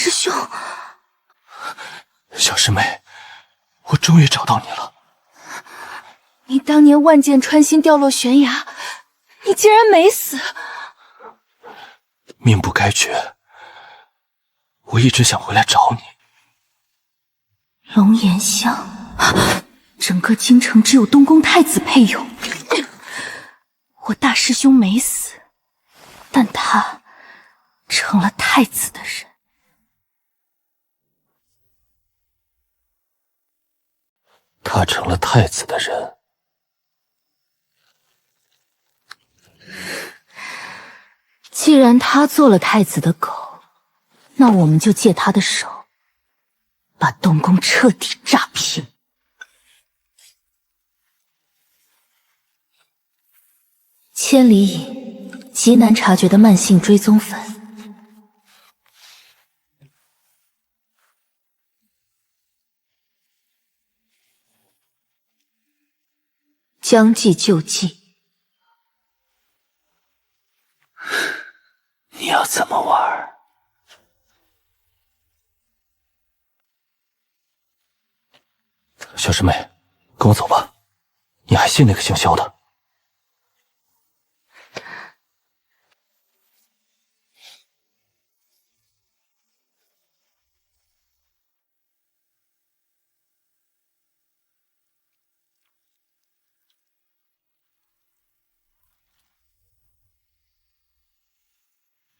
师兄，小师妹，我终于找到你了。你当年万箭穿心掉落悬崖，你竟然没死。命不该绝，我一直想回来找你。龙岩香，整个京城只有东宫太子配有。我大师兄没死，但他成了太子的人。他成了太子的人。既然他做了太子的狗，那我们就借他的手，把东宫彻底炸平。千里眼，极难察觉的慢性追踪粉。将计就计。你要怎么玩？小师妹，跟我走吧。你还信那个姓萧的？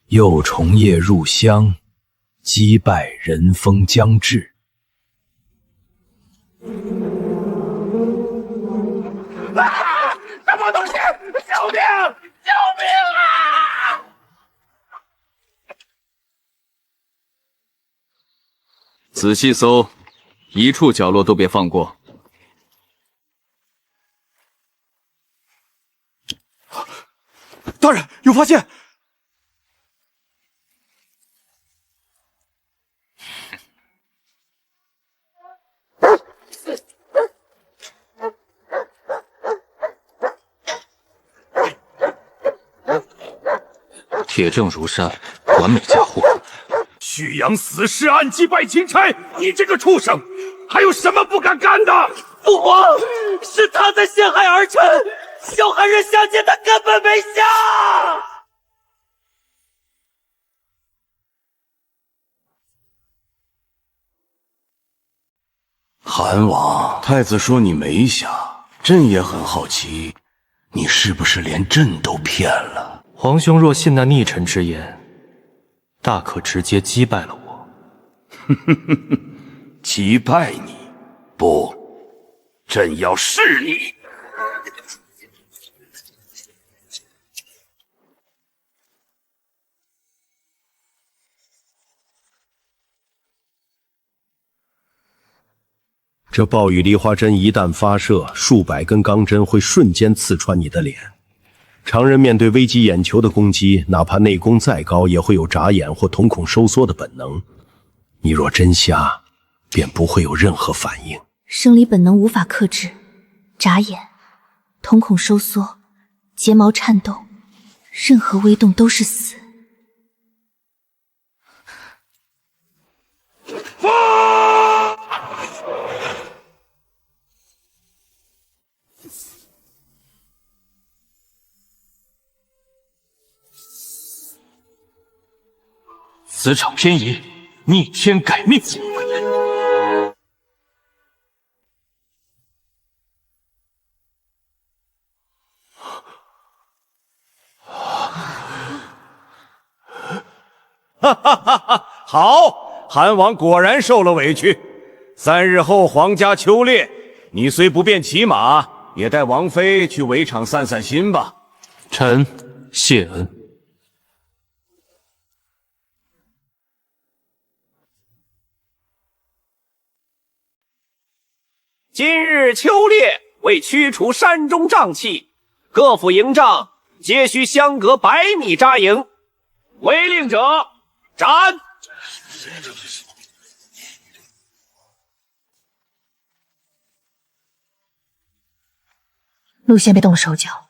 幼虫夜入乡，击败人风将至。啊！什么东西？救命！救命啊！仔细搜，一处角落都别放过。大人，有发现！铁证如山，完美嫁祸。旭阳死士暗击败钦差，你这个畜生，还有什么不敢干的？父皇，是他在陷害儿臣，小孩人相见他根本没下。韩王，太子说你没下，朕也很好奇，你是不是连朕都骗了？皇兄若信那逆臣之言，大可直接击败了我。击败你？不，朕要试你。这暴雨梨花针一旦发射，数百根钢针会瞬间刺穿你的脸。常人面对危及眼球的攻击，哪怕内功再高，也会有眨眼或瞳孔收缩的本能。你若真瞎，便不会有任何反应。生理本能无法克制，眨眼、瞳孔收缩、睫毛颤动，任何微动都是死。此场偏移，逆天改命。哈哈哈哈！好，韩王果然受了委屈。3日后皇家秋猎，你虽不便骑马，也带王妃去围场散散心吧。臣谢恩。今日秋猎，为驱除山中瘴气，各府营帐皆需相隔100米扎营。违令者斩！路线被动了手脚，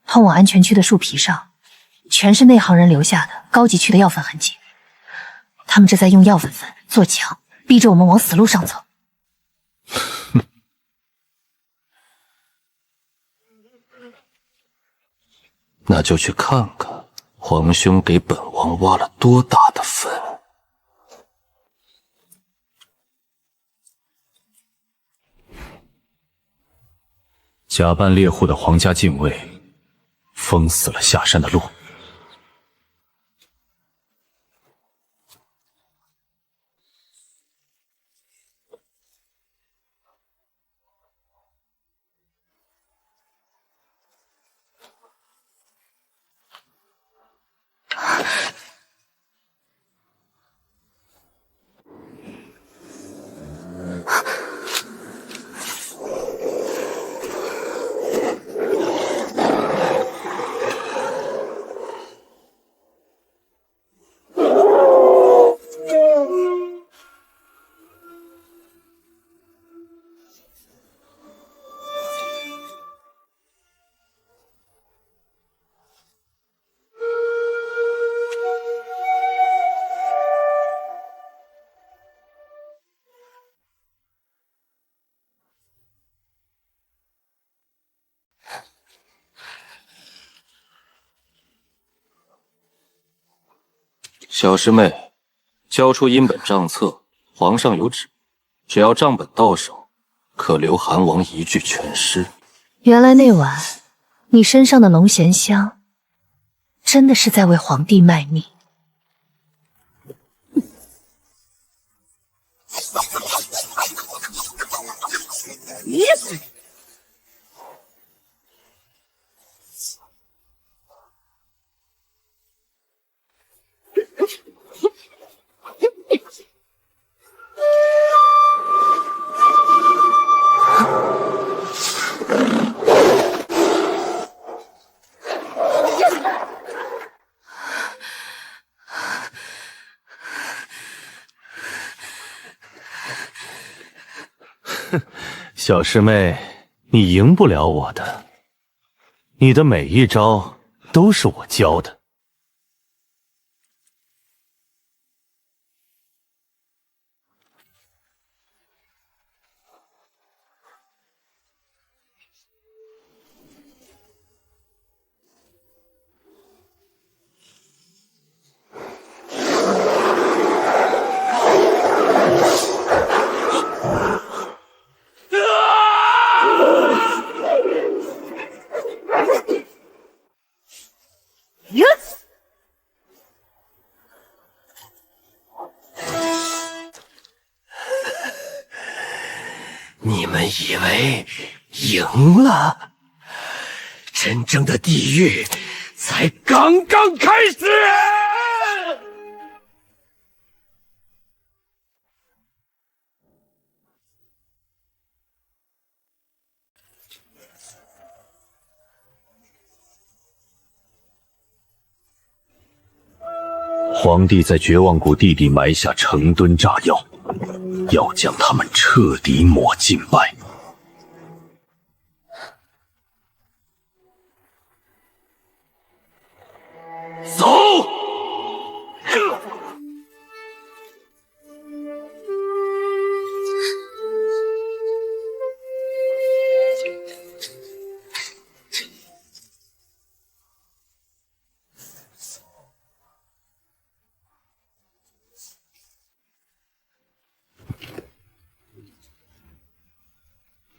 通往安全区的树皮上，全是内行人留下的高级区的药粉痕迹。他们这在用药粉做墙，逼着我们往死路上走。那就去看看皇兄给本王挖了多大的坟。假扮猎户的皇家禁卫封死了下山的路。小师妹，交出阴本账册，皇上有旨，只要账本到手，可留韩王一具全尸。原来那晚你身上的龙涎香，真的是在为皇帝卖命。小师妹，你赢不了我的。你的每一招都是我教的。你们以为赢了？真正的地狱才刚刚开始！皇帝在绝望谷地底埋下成吨炸药，要将他们彻底抹尽败。走！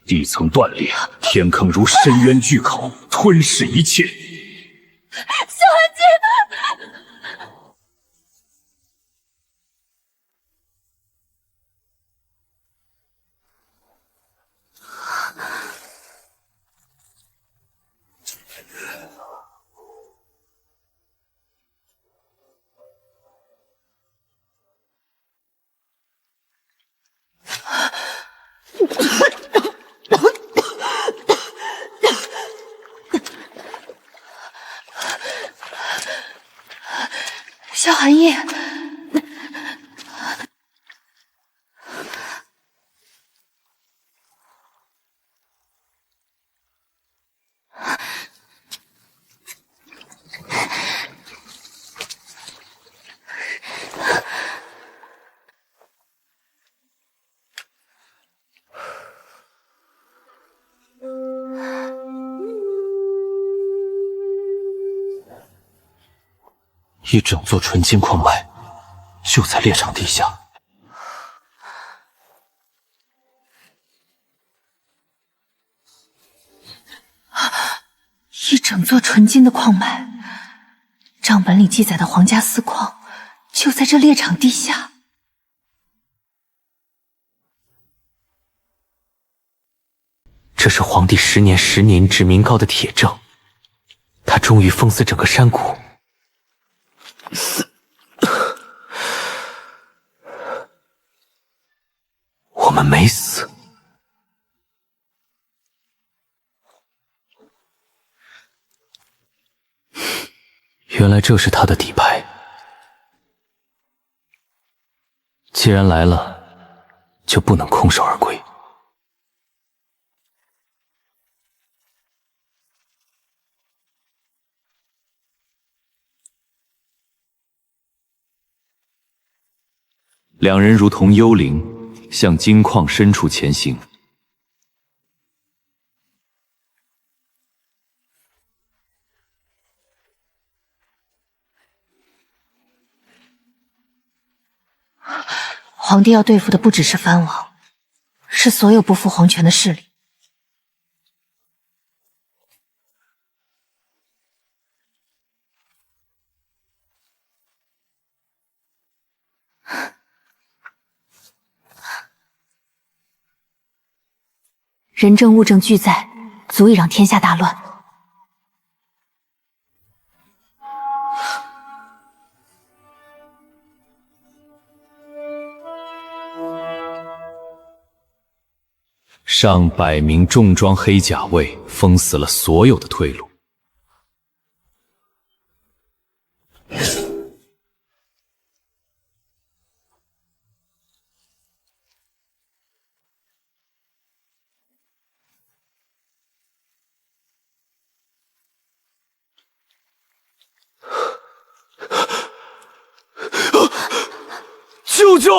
地层断裂，天坑如深渊巨口，吞噬一切。小寒姬，萧寒夜，一整座纯金矿脉就在猎场地下。一整座纯金的矿脉，账本里记载的皇家私矿就在这猎场地下。这是皇帝10年10年指名高的铁证，他终于封死整个山谷。我们没死。原来这是他的底牌。既然来了，就不能空手而归。两人如同幽灵，向金矿深处前行。皇帝要对付的不只是藩王，是所有不服皇权的势力。人证物证俱在，足以让天下大乱。上百名重装黑甲卫封死了所有的退路。救救！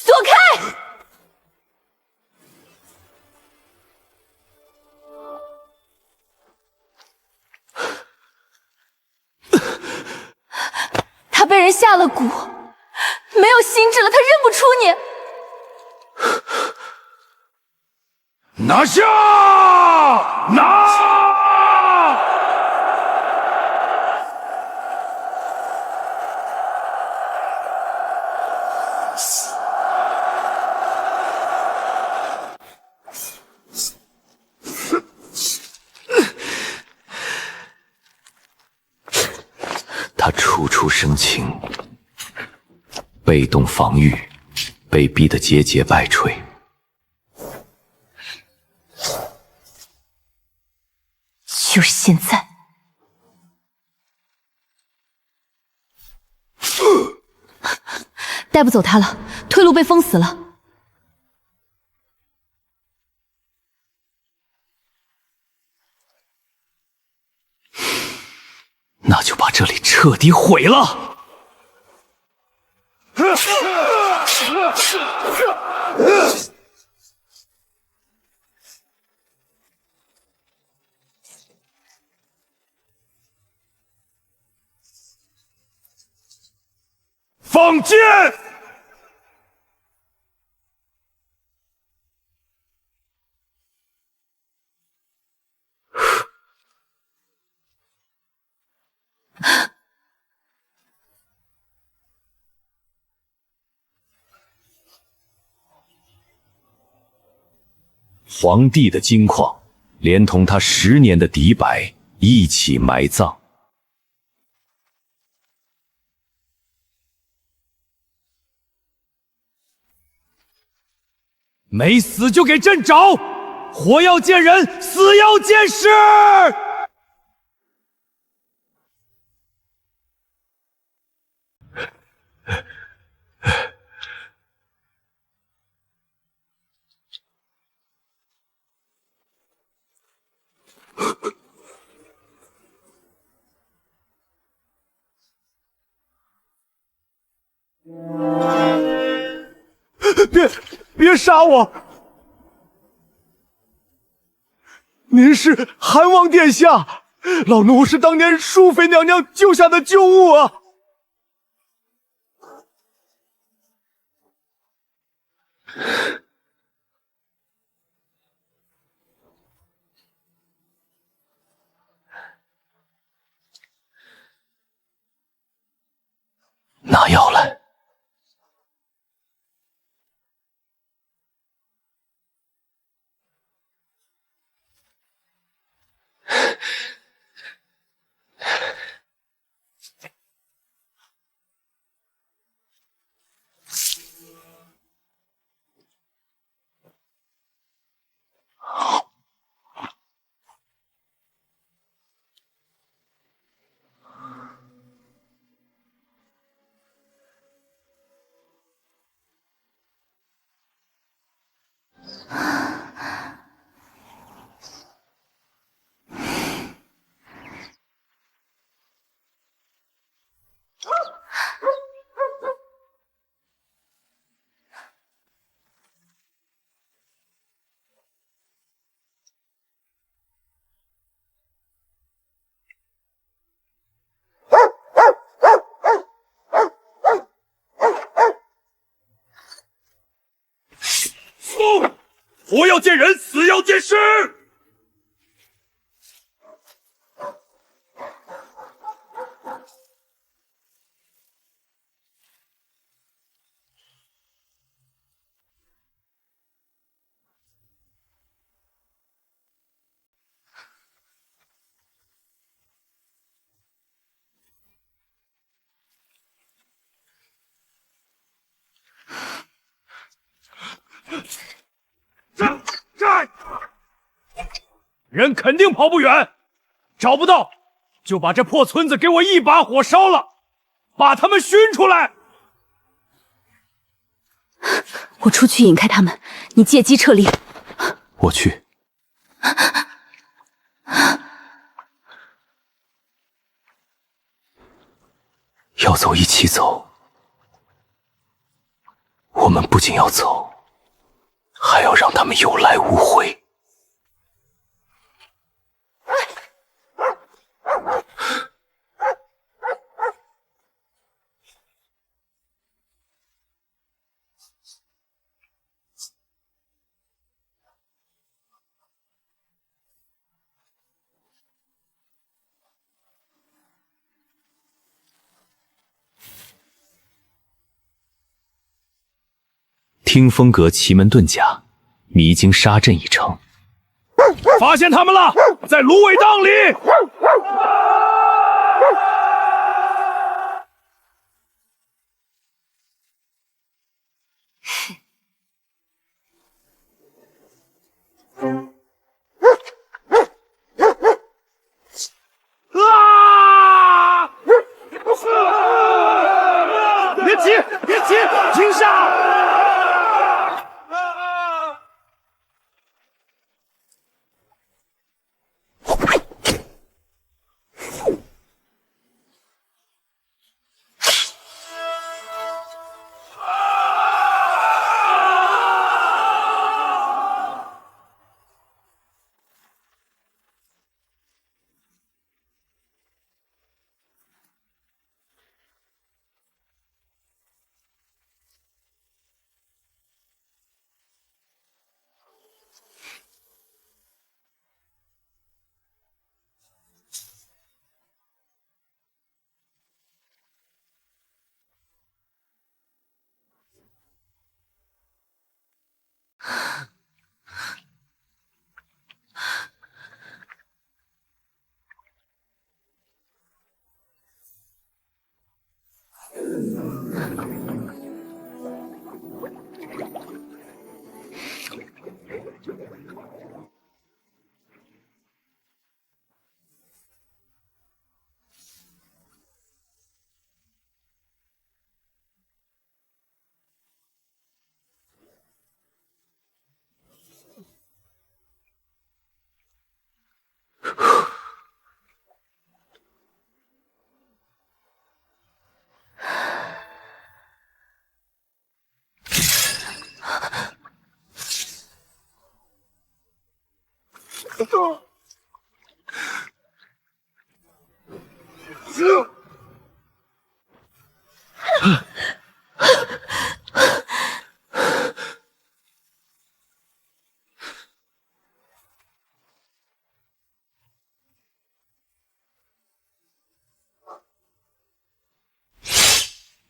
躲开！他被人下了蛊，没有心智了，他认不出你。拿下！拿！他处处生情，被动防御，被逼得节节败垂。就是现在！带不走他了，退路被封死了。那就把这里彻底毁了！放箭！皇帝的金矿，连同他10年的底白一起埋葬。没死就给朕找，活要见人，死要见尸！别杀我！您是韩王殿下，老奴是当年淑妃娘娘救下的旧物啊！拿药来。活要见人，死要见尸！人肯定跑不远，找不到就把这破村子给我一把火烧了，把他们熏出来。我出去引开他们，你借机撤离。我去。要走一起走，我们不仅要走，还要让他们有来无回。听风阁奇门遁甲，迷津杀阵已成。发现他们了，在芦苇荡里。啊！别急，别急，停下！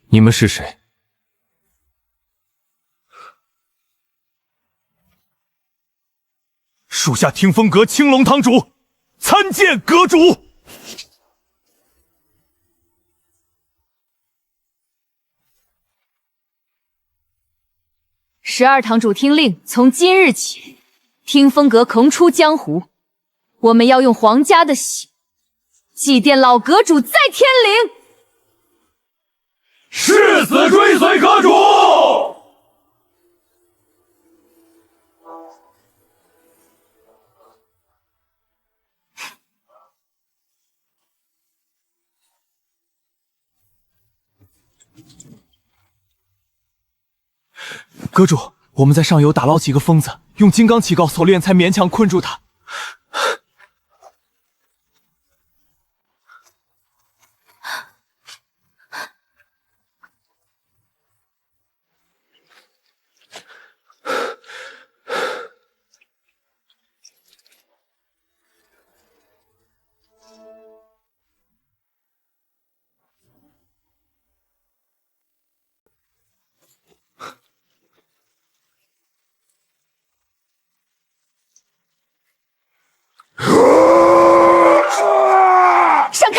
你们是谁？属下听风阁青龙堂主，参见阁主。12堂主听令，从今日起，听风阁腾出江湖，我们要用皇家的血祭奠老阁主在天灵。誓死追随阁主。阁主，我们在上游打捞几个疯子，用金刚起镐锁链才勉强困住他。闪开！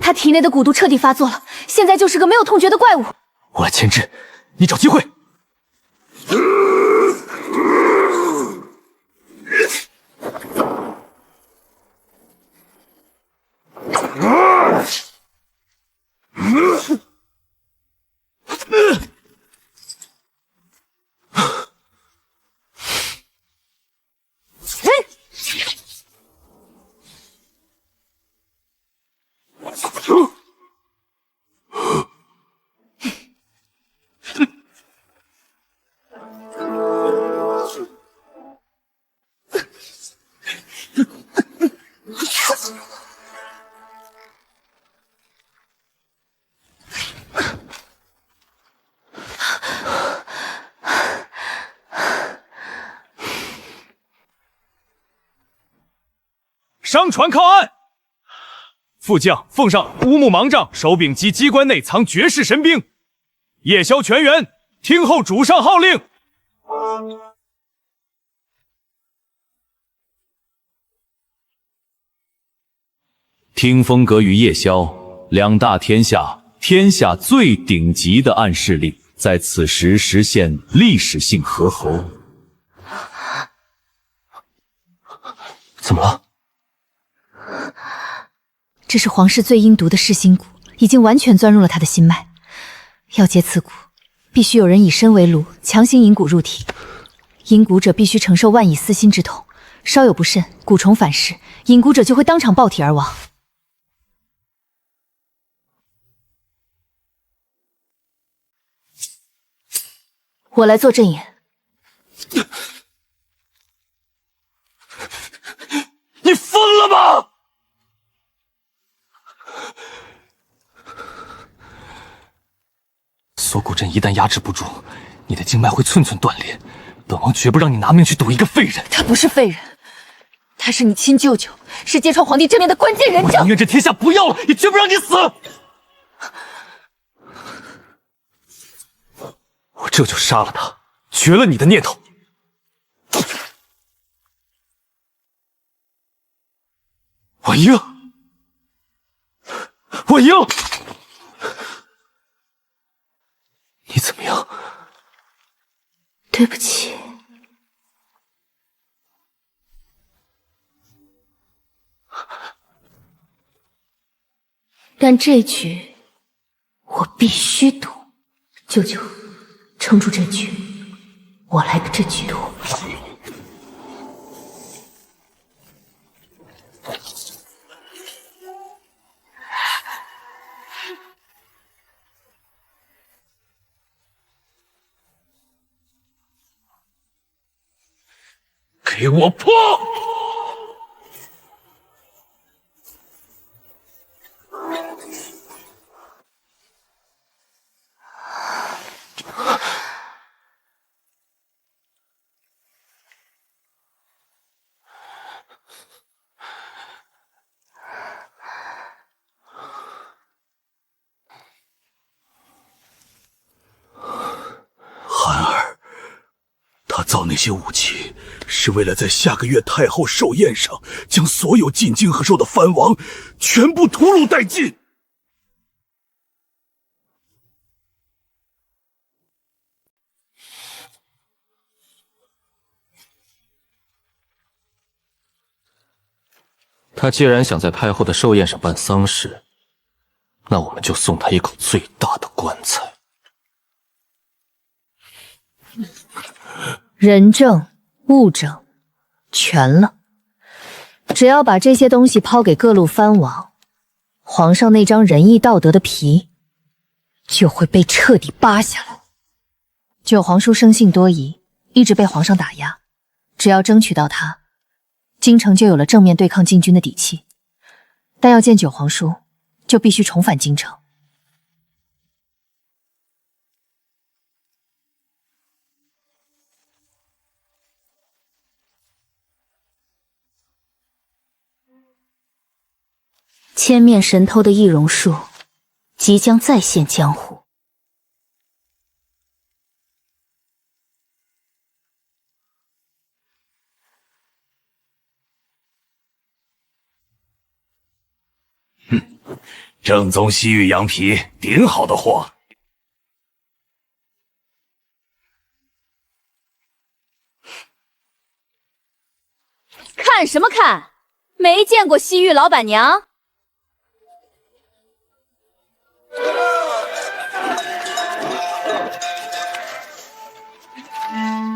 他体内的蛊毒彻底发作了，现在就是个没有痛觉的怪物。我来牵制，你找机会。商船靠岸。副将奉上乌木芒杖，手柄及机关内藏绝世神兵。夜宵全员，听候主上号令。听风阁与夜宵两大天下最顶级的暗势力，在此时实现历史性合侯。怎么了？这是皇室最阴毒的噬心蛊，已经完全钻入了他的心脉。要解此蛊，必须有人以身为炉，强行引蛊入体。引蛊者必须承受万亿撕心之痛，稍有不慎，蛊虫反噬，引蛊者就会当场爆体而亡。我来做阵眼。你疯了吗？锁骨阵一旦压制不住，你的经脉会寸寸断裂。本王绝不让你拿命去赌一个废人。他不是废人，他是你亲舅舅，是揭穿皇帝正面的关键人证。我宁愿这天下不要了，也绝不让你死。我这就杀了他，绝了你的念头。我赢！我赢！你怎么样？对不起。但这局我必须赌，舅舅，撑住这局，我来个这局赌。给我破！寒儿，他造那些武器，是为了在下个月太后寿宴上，将所有进京和寿的藩王全部屠戮殆尽。他既然想在太后的寿宴上办丧事，那我们就送他一口最大的棺材。人证、物证全了，只要把这些东西抛给各路藩王，皇上那张仁义道德的皮就会被彻底扒下来。九皇叔生性多疑，一直被皇上打压，只要争取到他，京城就有了正面对抗禁军的底气。但要见九皇叔，就必须重返京城。千面神偷的易容术即将再现江湖。正宗西域羊皮，顶好的货。看什么看？没见过西域老板娘？哎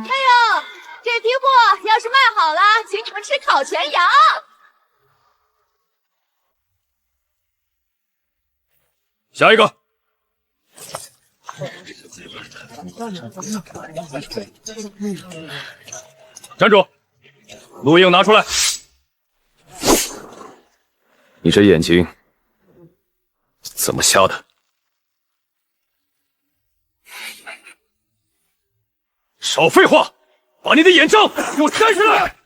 呦，这批货要是卖好了，请你们吃烤全羊。下一个。站住！录印拿出来。你这眼睛怎么瞎的？少废话，把你的眼罩给我摘下来！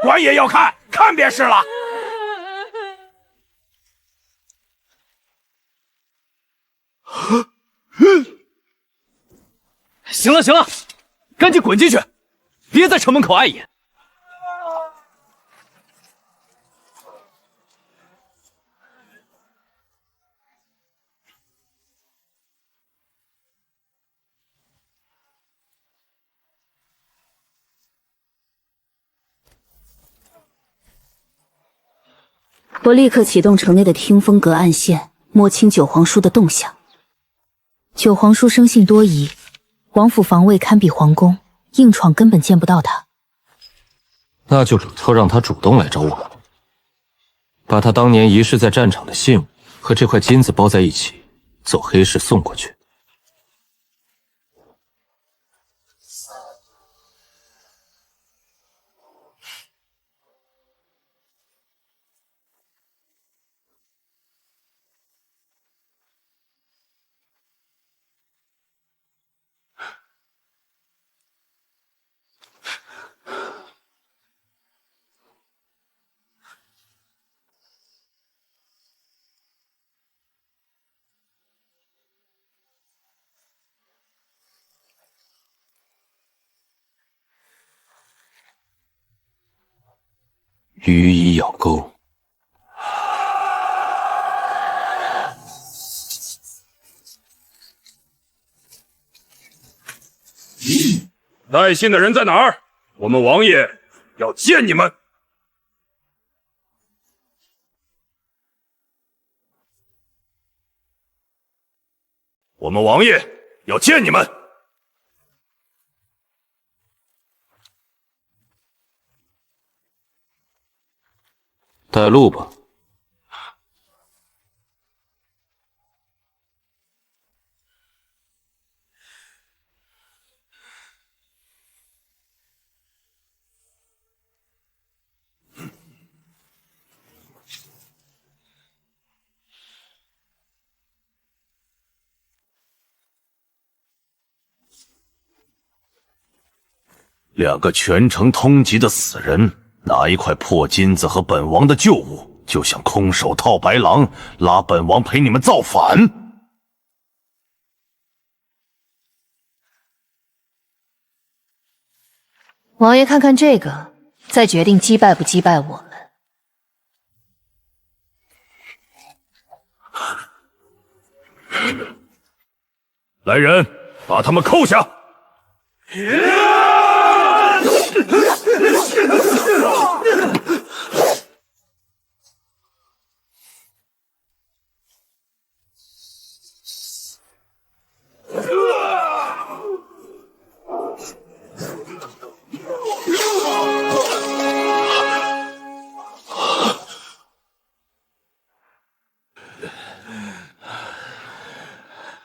官爷要看，看便是了。行了行了，赶紧滚进去，别在城门口碍眼。我立刻启动城内的听风阁暗线，摸清九皇叔的动向。九皇叔生性多疑，王府防卫堪比皇宫，硬闯根本见不到他。那就让他主动来找我们，把他当年遗失在战场的信物和这块金子包在一起，走黑市送过去。鱼衣咬钩，带信的人在哪儿？我们王爷要见你们。我们王爷要见你们。带路吧。两个全城通缉的死人，拿一块破金子和本王的旧物，就想空手套白狼，拉本王陪你们造反？王爷看看这个，再决定击败不击败我们。来人，把他们扣下！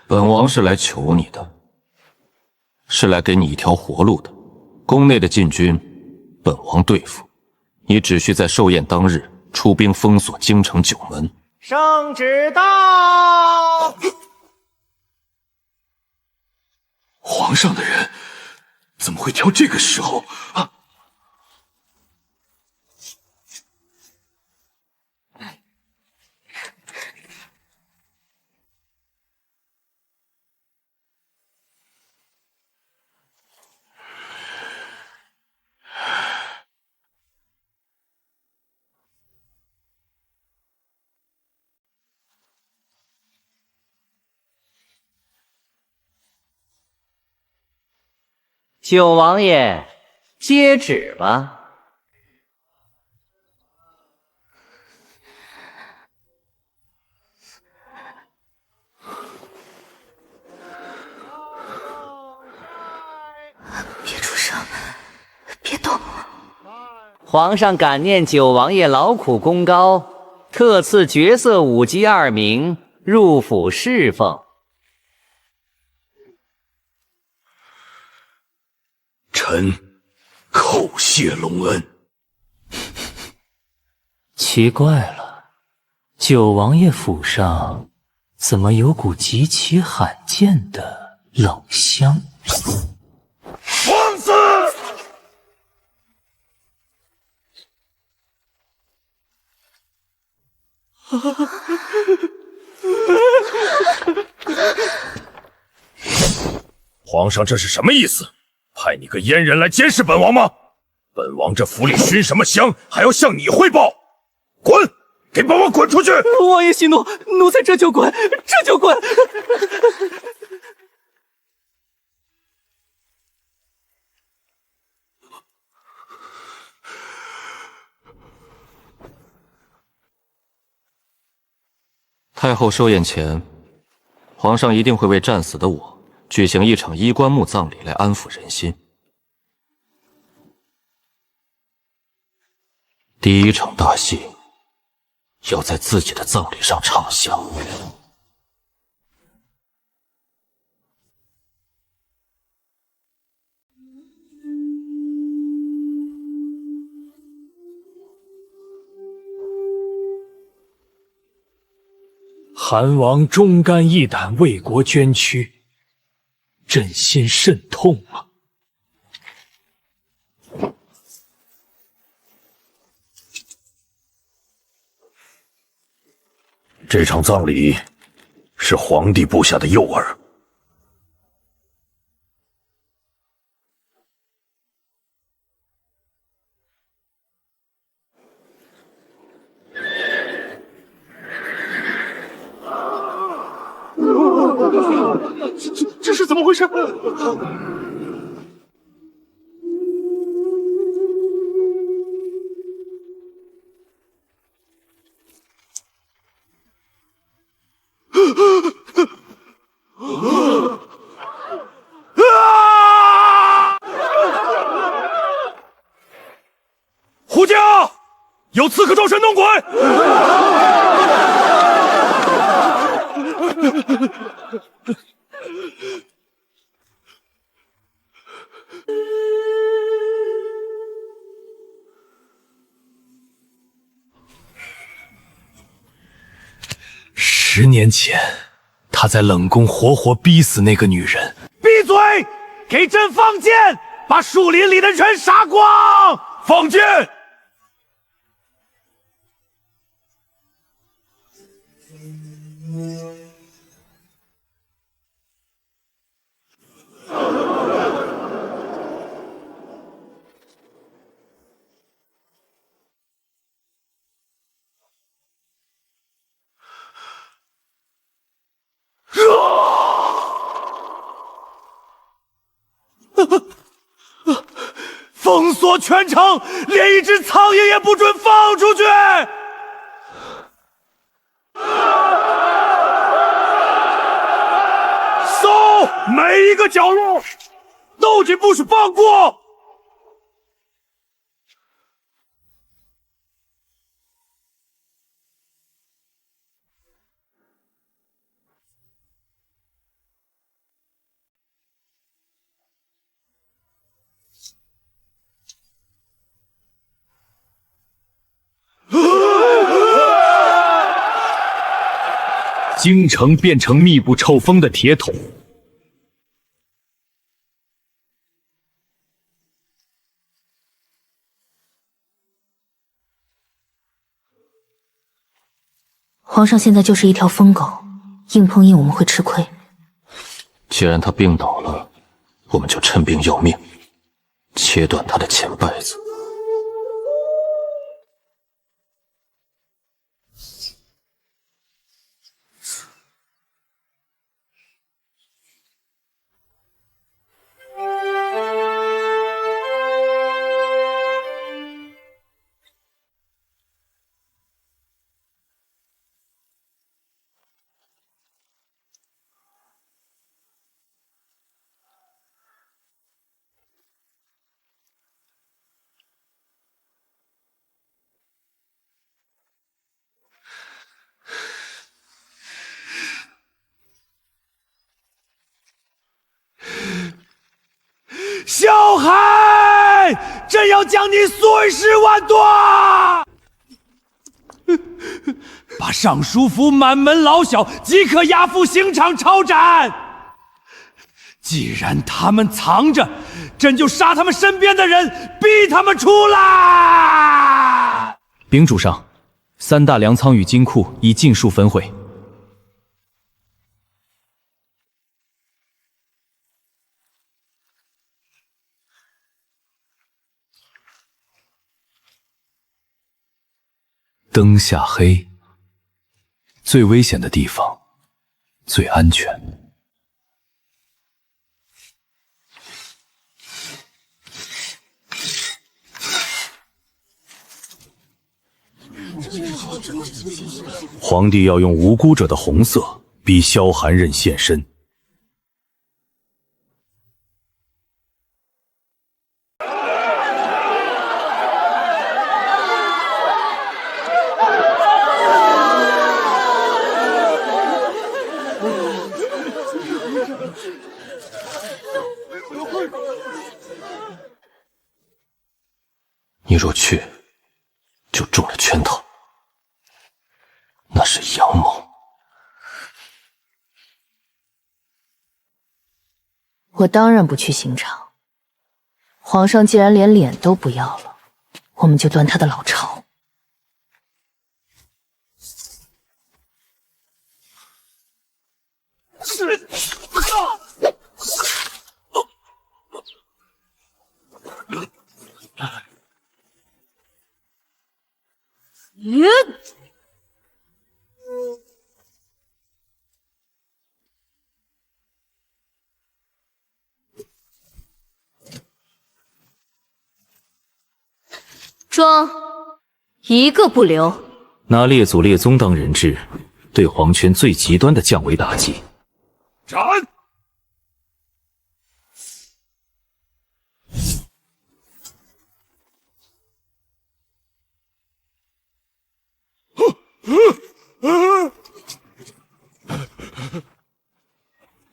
本王是来求你的，是来给你一条活路的。宫内的禁军，本王对付，你只需在寿宴当日出兵封锁京城九门。圣旨到！皇上的人怎么会挑这个时候啊？九王爷，接旨吧。别出声，别动。皇上感念九王爷劳苦功高，特赐绝色舞姬2名入府侍奉。臣叩谢隆恩。奇怪了，九王爷府上怎么有股极其罕见的冷香？放肆！皇上这是什么意思？派你个阉人来监视本王吗？本王这府里熏什么香，还要向你汇报？滚！给本王滚出去！王爷息怒，奴才这就滚，这就滚。太后寿宴前，皇上一定会为战死的我举行一场衣冠墓葬礼来安抚人心。第一场大戏要在自己的葬礼上唱响。韩王忠肝义胆为国捐躯，朕心甚痛啊！这场葬礼是皇帝部下的诱饵。这是怎么回事？胡家，有刺客撞神弄鬼！10年前，他在冷宫活活逼死那个女人。闭嘴！给朕放箭，把树林里的人杀光！放箭！封锁全城，连一只苍蝇也不准放出去！搜每一个角落，斗气不许放过！京城变成密不透风的铁桶。皇上现在就是一条疯狗，硬碰硬我们会吃亏。既然他病倒了，我们就趁病要命，切断他的钱袋子。小孩，朕要将你碎尸万段！把尚书府满门老小即刻押赴刑场抄斩。既然他们藏着，朕就杀他们身边的人，逼他们出来。禀主上， 3大粮仓与金库已尽数焚毁。灯下黑，最危险的地方，最安全。皇帝要用无辜者的红色逼萧寒刃现身。你若去，就中了圈套。那是阳谋。我当然不去刑场。皇上既然连脸都不要了，我们就断他的老巢。装，一个不留。拿列祖列宗当人质，对皇权最极端的降维打击。斩！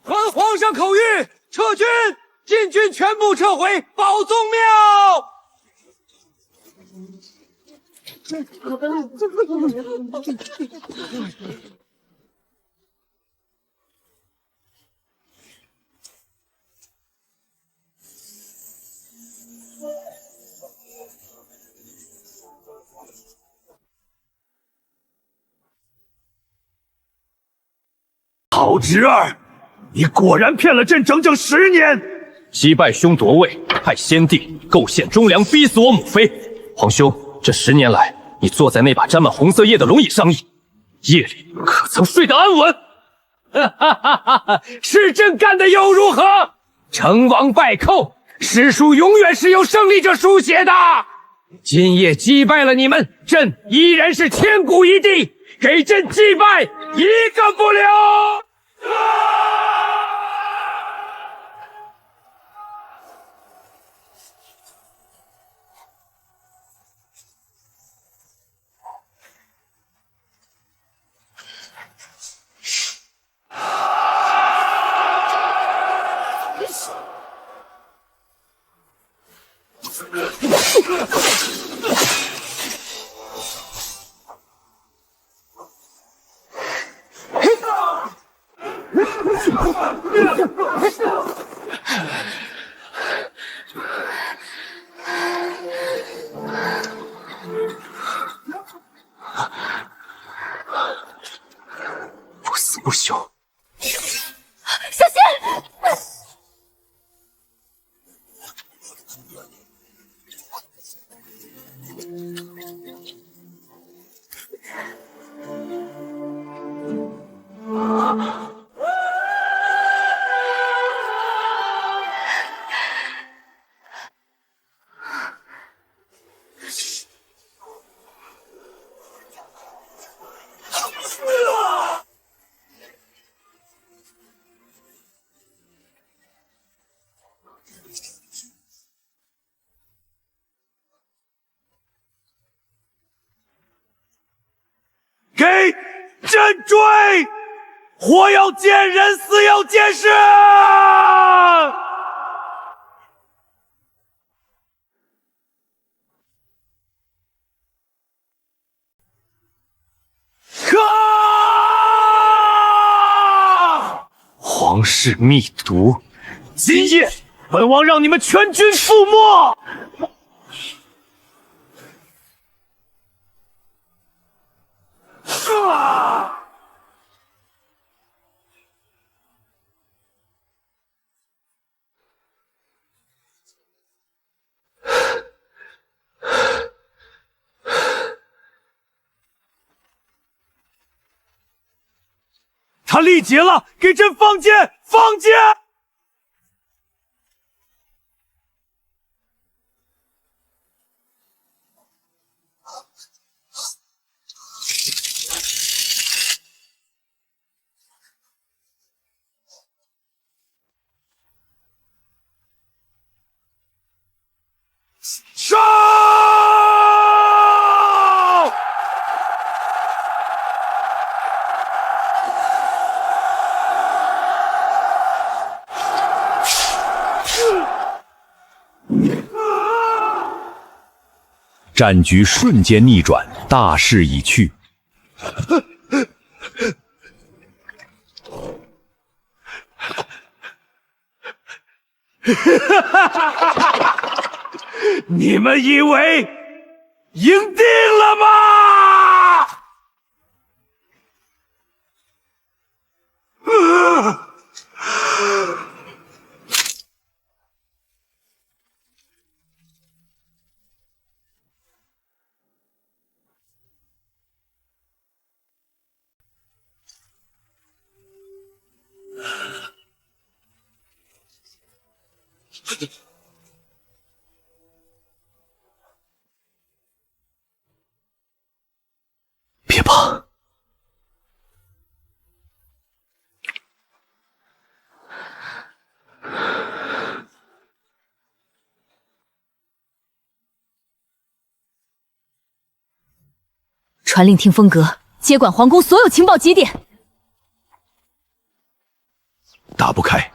还皇上口谕，撤军，禁军全部撤回宝宗庙。好侄儿，你果然骗了朕整整10年！击败兄夺位，害先帝构陷忠良，逼死我母妃。皇兄，这10年来，你坐在那把沾满红色叶的龙椅上议，夜里可曾睡得安稳？哈哈哈哈！是朕干的又如何？成王败寇，史书永远是由胜利者书写的。今夜击败了你们，朕依然是千古一帝，给朕击败一个不留！不死不休！小心！给朕追！活要见人，死要见尸！皇室密毒，今夜本王让你们全军覆没！他力竭了，给朕放箭！放箭！上！战局瞬间逆转，大势已去。你们以为赢定了吗？别怕，传令听风阁，接管皇宫所有情报基点。打不开，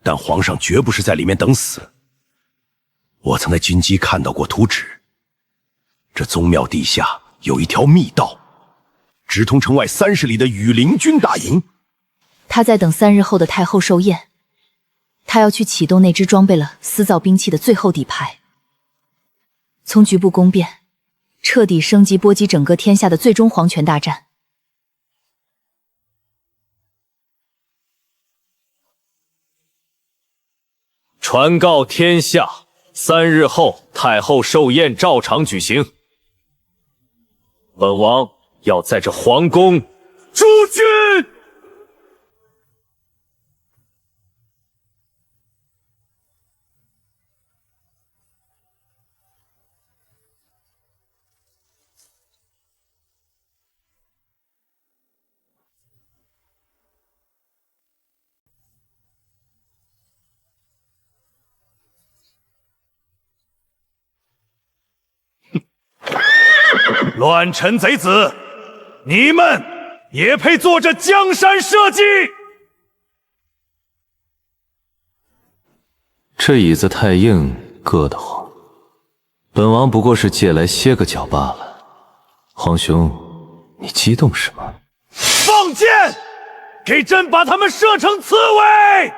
但皇上绝不是在里面等死。我曾在军机看到过图纸，这宗庙地下有一条密道，直通城外30里的羽林军大营。他在等3日后的太后寿宴，他要去启动那支装备了私造兵器的最后底牌，从局部攻变，彻底升级波及整个天下的最终皇权大战。传告天下，3日后太后寿宴照常举行。本王要在这皇宫出去。乱臣贼子，你们也配坐这江山社稷？这椅子太硬，硌得慌。本王不过是借来歇个脚罢了。皇兄，你激动什么？放箭！给朕把他们射成刺猬！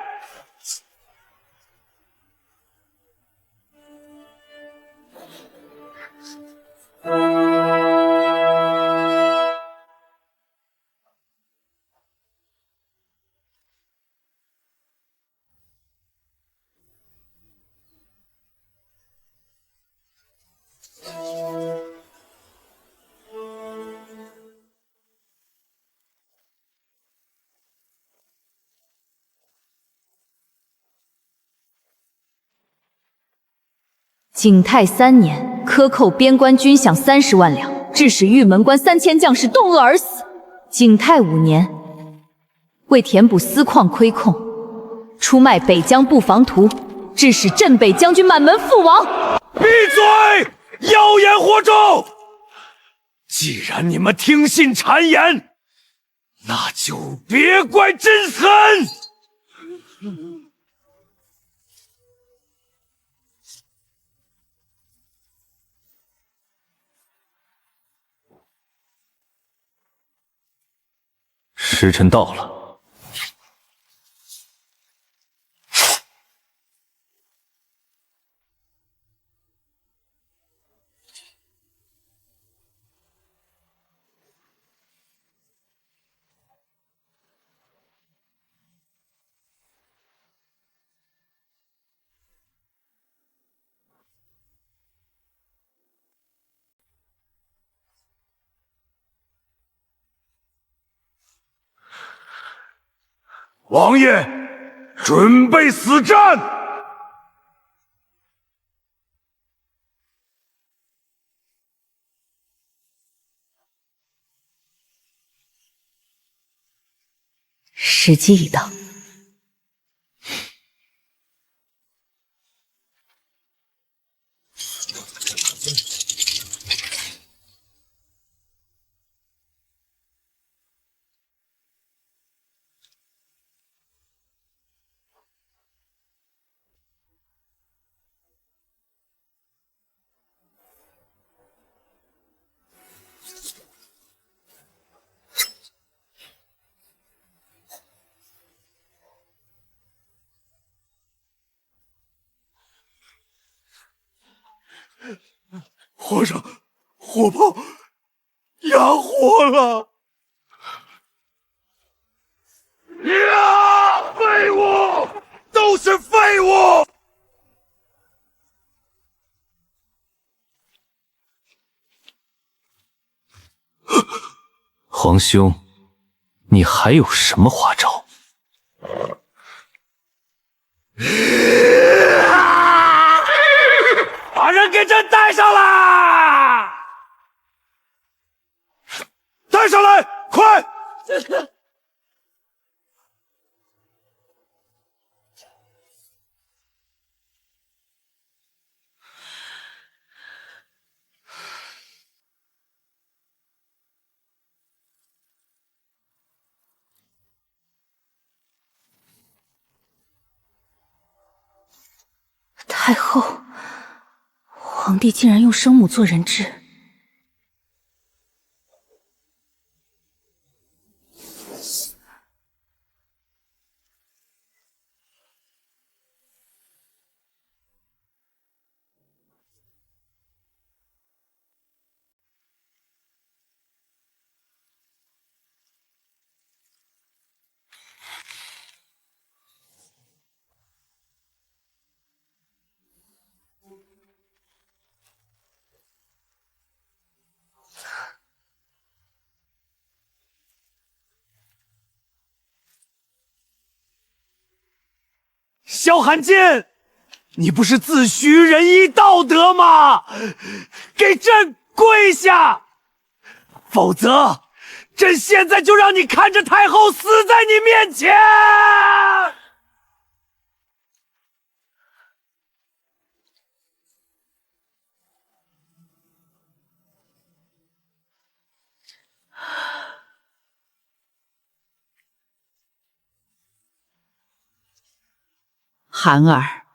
景泰3年，克扣边关军饷30万两，致使玉门关3000将士冻饿而死。景泰5年，为填补私矿亏空，出卖北疆布防图，致使镇北将军满门覆亡。闭嘴！妖言惑众！既然你们听信谗言，那就别怪朕狠！时辰到了。王爷，准备死战！时机已到。皇上，火炮哑火了！呀，废物，都是废物！皇兄，你还有什么花招？把人给朕带上来！带上来，快！太后，皇帝竟然用生母做人质。萧寒剑，你不是自诩仁义道德吗？给朕跪下！否则，朕现在就让你看着太后死在你面前！寒儿，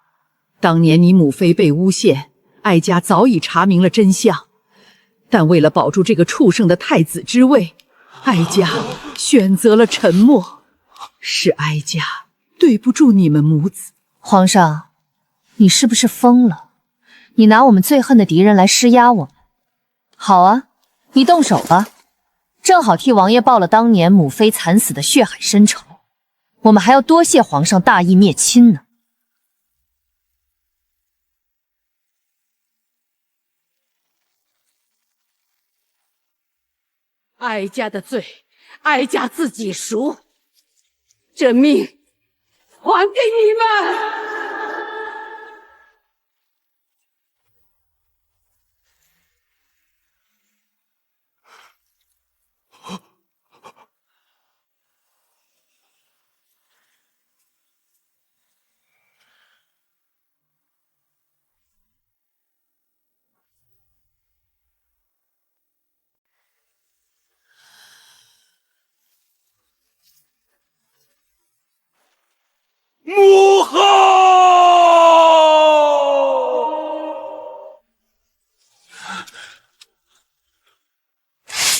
当年你母妃被诬陷，哀家早已查明了真相，但为了保住这个畜生的太子之位，哀家选择了沉默。是哀家对不住你们母子。皇上，你是不是疯了？你拿我们最恨的敌人来施压我们。好啊，你动手吧，正好替王爷报了当年母妃惨死的血海深仇。我们还要多谢皇上大义灭亲呢。哀家的罪，哀家自己赎，这命还给你们。母后！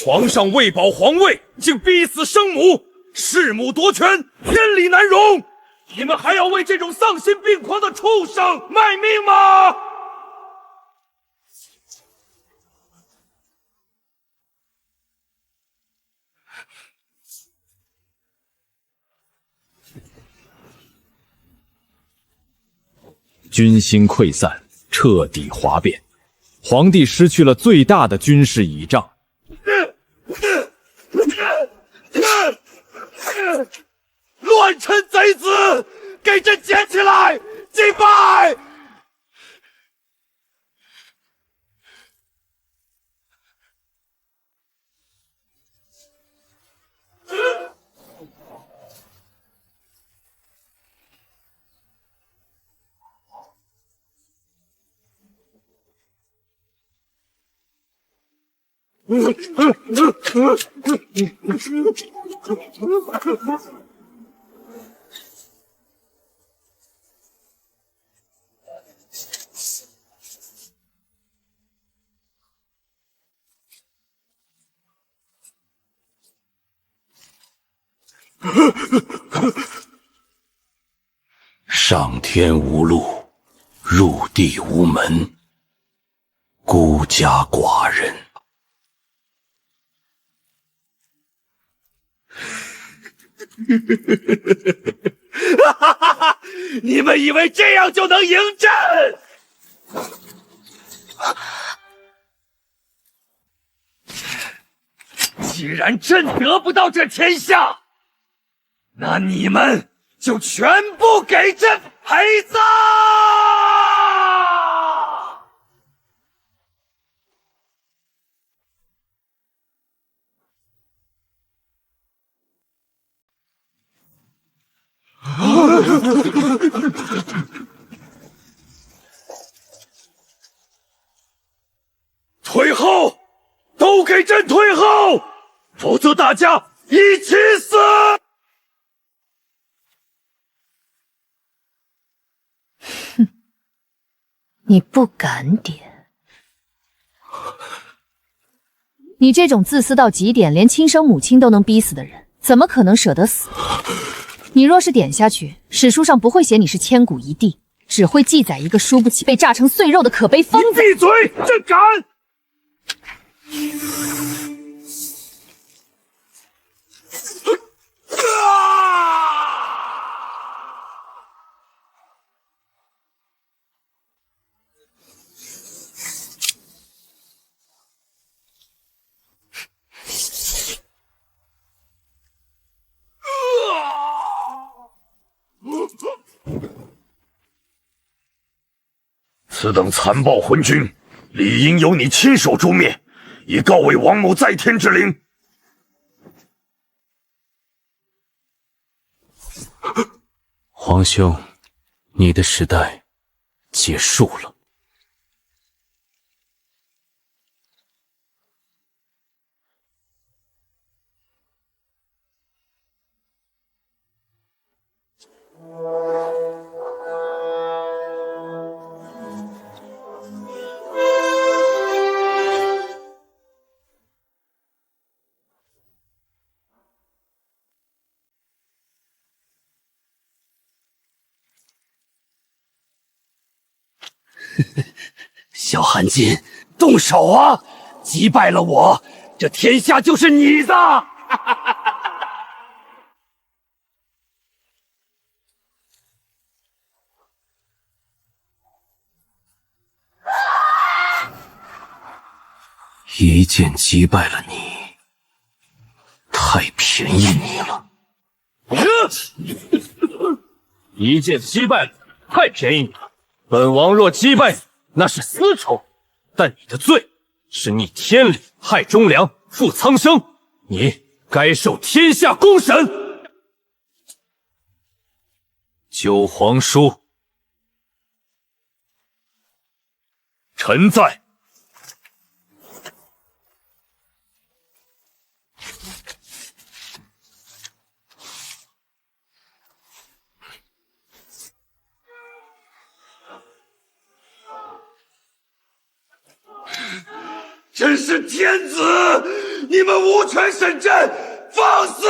皇上为保皇位，竟逼死生母，弑母夺权，天理难容！你们还要为这种丧心病狂的畜生卖命吗？军心溃散，彻底哗变，皇帝失去了最大的军事倚仗。乱叛臣贼子，给朕捡起来，祭拜！上天无路，入地无门，孤家寡人。哈哈哈哈！你们以为这样就能赢朕？既然朕得不到这天下，那你们就全部给朕陪葬！退后！都给朕退后！否则大家一起死！哼，你不敢点。你这种自私到极点，连亲生母亲都能逼死的人，怎么可能舍得死？你若是点下去，史书上不会写你是千古一帝，只会记载一个输不起被炸成碎肉的可悲疯子。闭嘴！朕敢！此等残暴昏君，理应由你亲手诛灭，以告慰王某在天之灵。皇兄，你的时代结束了。小韩金，动手啊！击败了我，这天下就是你的！一剑击败了你，太便宜你了。一剑击败了，太便宜你了。本王若击败你，那是私仇，但你的罪是逆天理，害忠良，负苍生，你该受天下公审。九皇叔，臣在。朕是天子，你们无权审朕，放肆！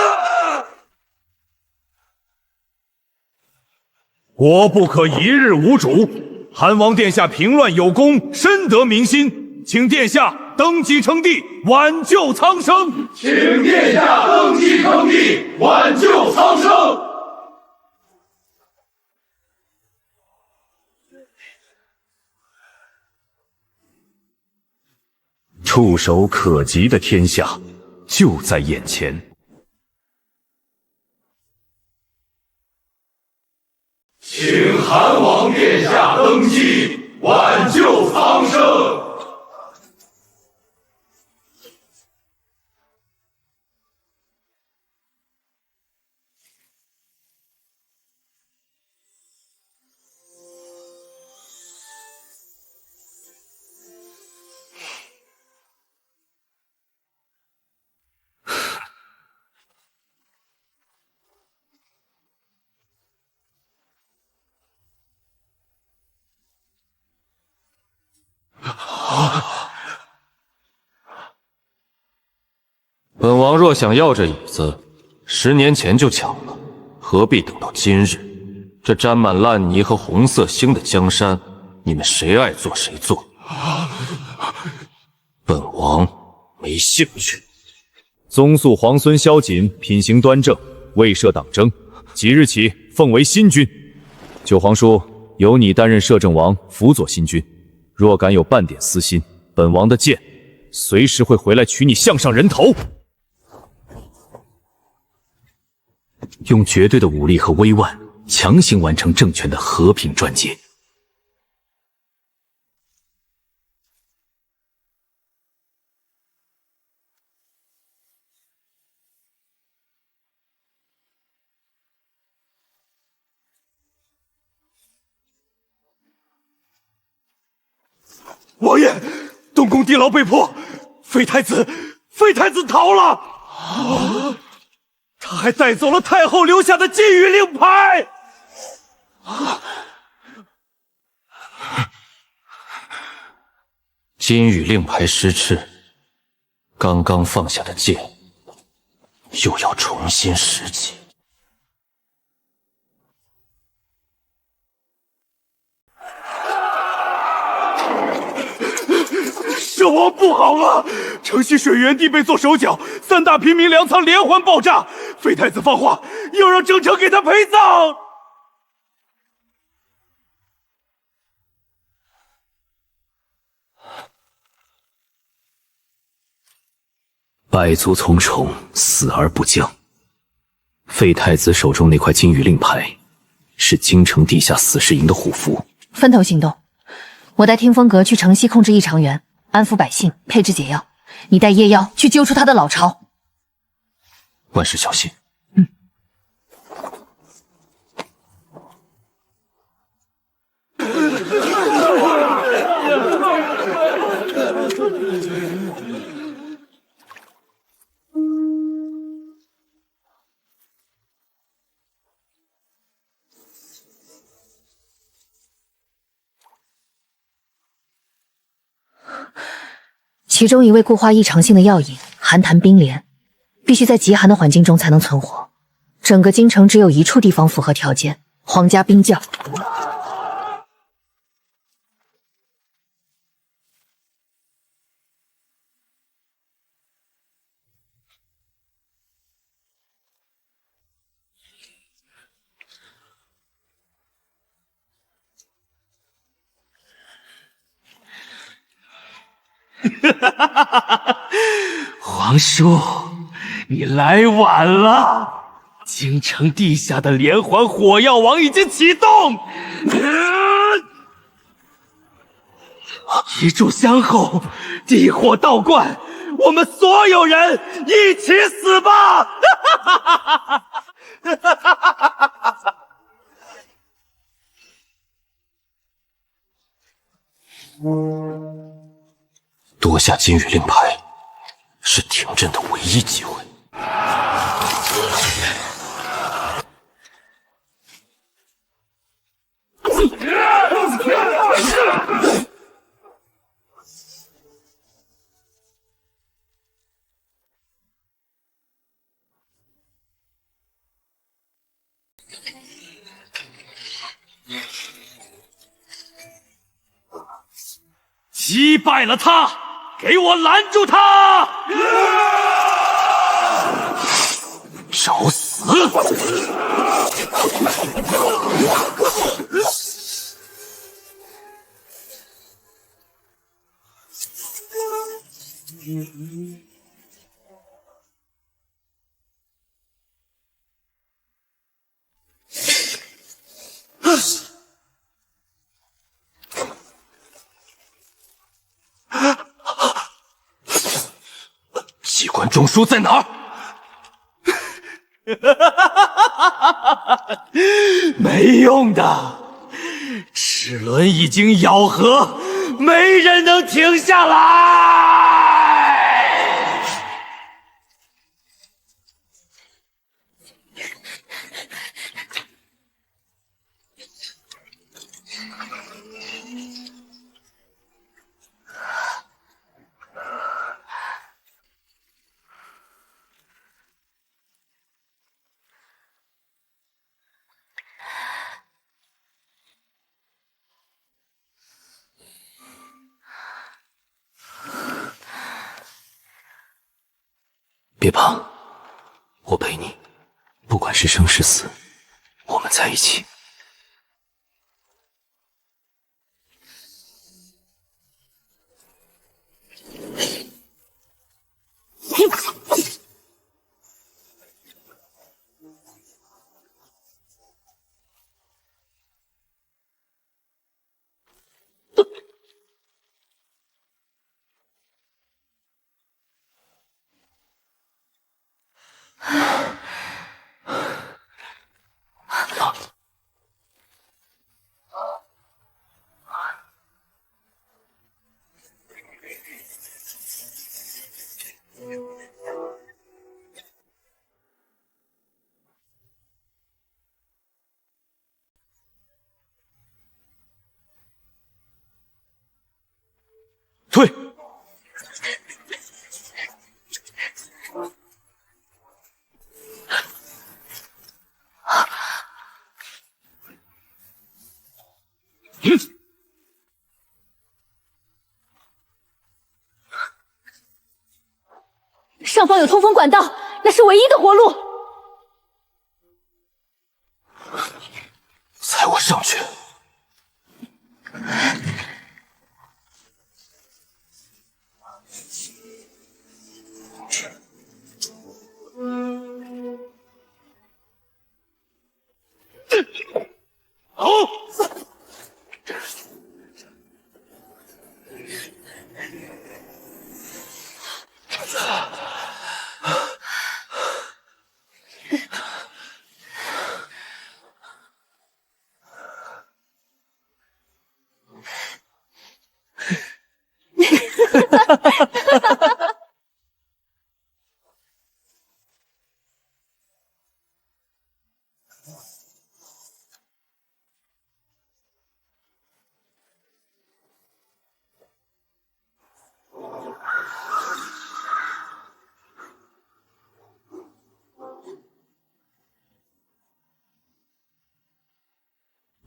国不可一日无主。韩王殿下平乱有功，深得民心，请殿下登基称帝，挽救苍生。请殿下登基称帝，挽救苍生。触手可及的天下就在眼前。韩王殿下登基，挽救苍生。本王若想要这椅子，10年前就抢了，何必等到今日？这沾满烂泥和红色星的江山，你们谁爱坐谁坐。本王没兴趣。宗肃皇孙萧瑾品行端正，未涉党争，即日起奉为新君。九皇叔，由你担任摄政王，辅佐新君。若敢有半点私心，本王的剑随时会回来取你项上人头。用绝对的武力和威腕，强行完成政权的和平转接。王爷，东宫地牢被破，废太子逃了。他还带走了太后留下的禁语令牌。金羽令牌失斥，刚刚放下的剑又要重新拾起。这王不好了！城西水源地被做手脚，3大平民粮仓连环爆炸，废太子放话要让郑成给他陪葬。百足丛虫，死而不僵。废太子手中那块金羽令牌，是京城地下死士营的虎符。分头行动，我带听风阁去城西控制异常园，安抚百姓，配置解药。你带夜妖去揪出他的老巢。万事小心。其中一味固化异常性的药引寒潭冰莲，必须在极寒的环境中才能存活。整个京城只有一处地方符合条件，皇家冰窖。皇叔，你来晚了。京城地下的连环火药王已经启动，一炷香后，地火倒灌，我们所有人一起死吧！夺下金羽令牌，是停阵的唯一机会。击败了他，给我拦住他！找死！管中书在哪儿？没用的，齿轮已经咬合，没人能停下来。别怕，我陪你，不管是生是死，我们在一起。退！上方有通风管道，那是唯一的活路。载我上去。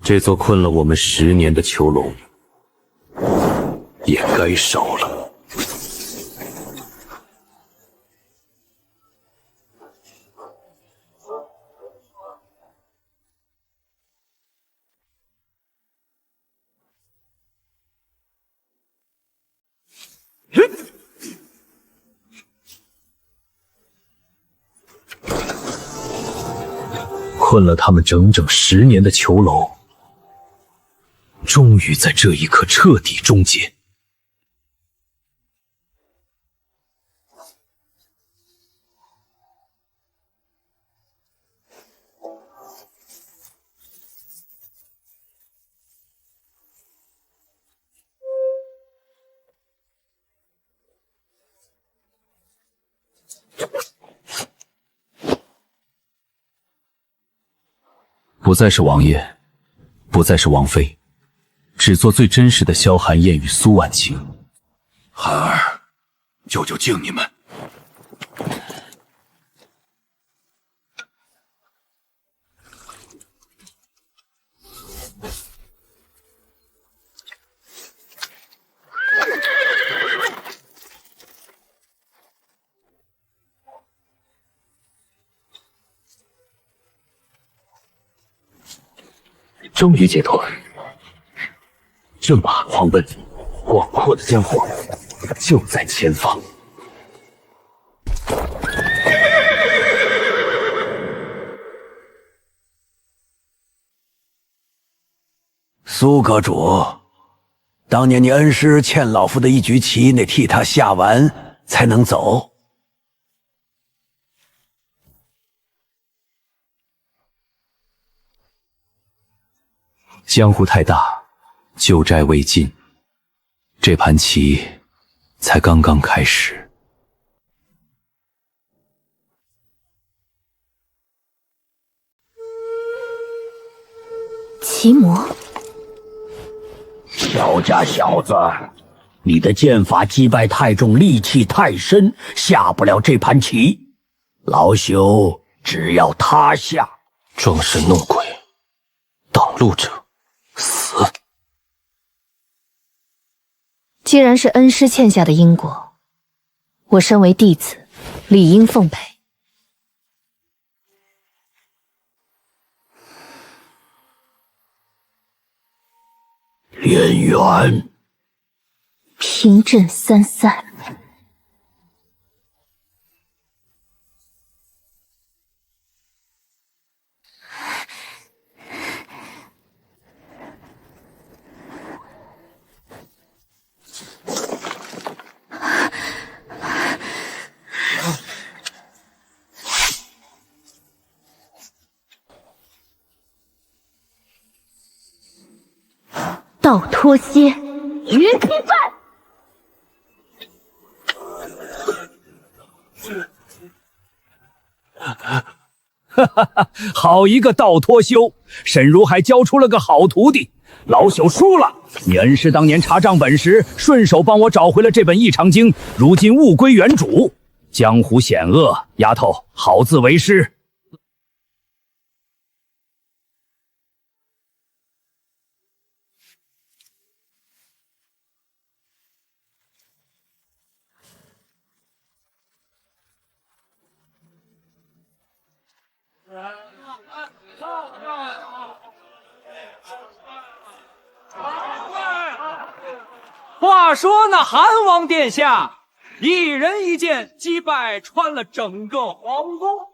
这座困了我们10年的囚笼，也该烧了。困了他们整整10年的囚笼，终于在这一刻彻底终结。不再是王爷，不再是王妃，只做最真实的萧寒燕与苏婉晴。寒儿，舅舅敬你们。终于解脱，正马狂奔，广阔的江湖就在前方。苏阁主，当年你恩师欠老夫的一局棋，得替他下完才能走。江湖太大，旧债未尽，这盘棋才刚刚开始。奇魔，小家小子，你的剑法击败太重，戾气太深，下不了这盘棋。老朽只要他下。装神弄鬼，挡路者死。既然是恩师欠下的因果，我身为弟子，理应奉陪。莲源，平镇三散。倒脱蝎，云梯饭。哈哈哈！好一个道脱修，沈如还教出了个好徒弟。老朽输了。你恩师当年查账本时，顺手帮我找回了这本《异常经》，如今物归原主。江湖险恶，丫头好自为师。话说那韩王殿下，一人一剑击败穿了整个皇宫。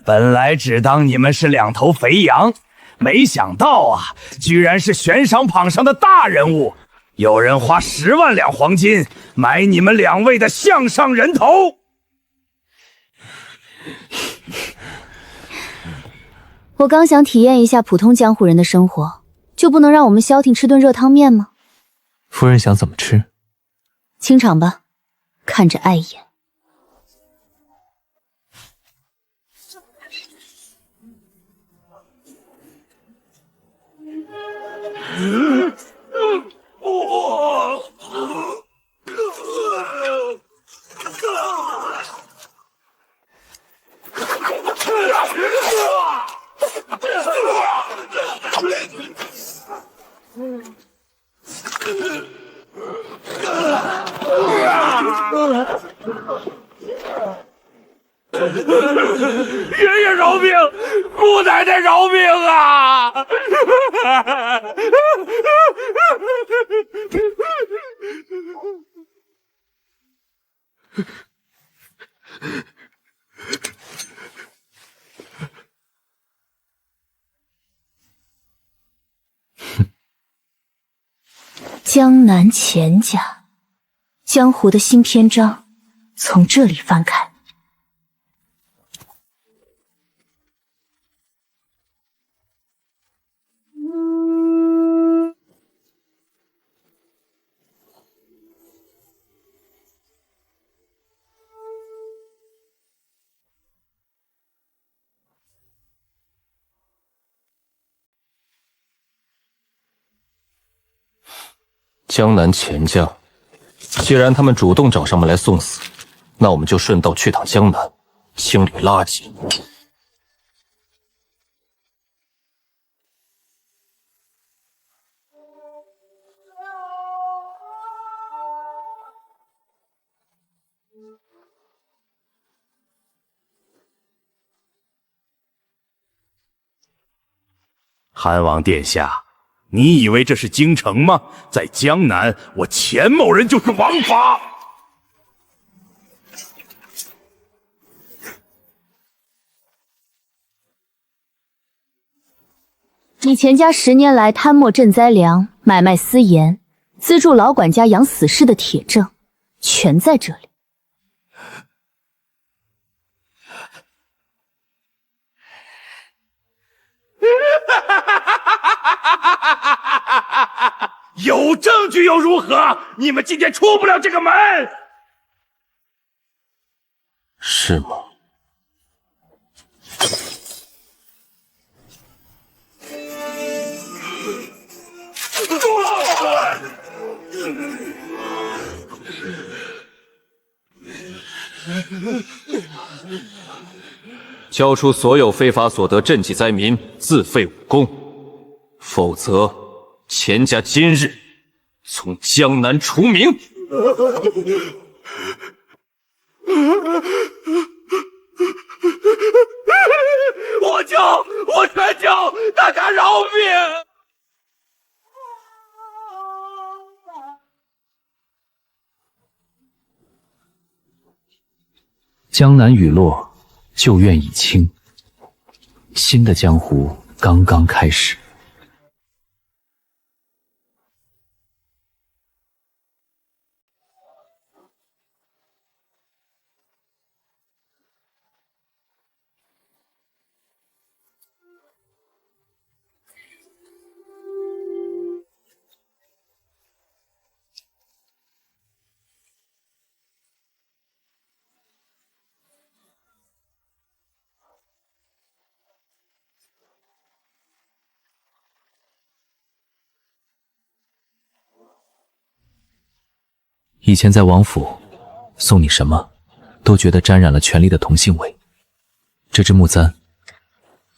本来只当你们是两头肥羊，没想到啊，居然是悬赏榜上的大人物。有人花10万两黄金买你们2位的项上人头。我刚想体验一下普通江湖人的生活，就不能让我们消停吃顿热汤面吗？夫人想怎么吃？清场吧，看着碍眼。爷爷饶命！姑奶奶饶命啊！江南钱家，江湖的新篇章从这里翻开。江南钱家，既然他们主动找上门来送死，那我们就顺道去趟江南，清理垃圾。韩王殿下，你以为这是京城吗？在江南，我钱某人就是王法。你钱家10年来贪墨赈灾粮，买卖私盐，资助老管家养死士的铁证，全在这里。有证据又如何？你们今天出不了这个门。是吗？交出所有非法所得赈济灾民，自废武功，否则钱家今日从江南除名。我全求大家饶命！江南雨落，旧怨已清，新的江湖刚刚开始。以前在王府送你什么，都觉得沾染了权力的同性味。这支木簪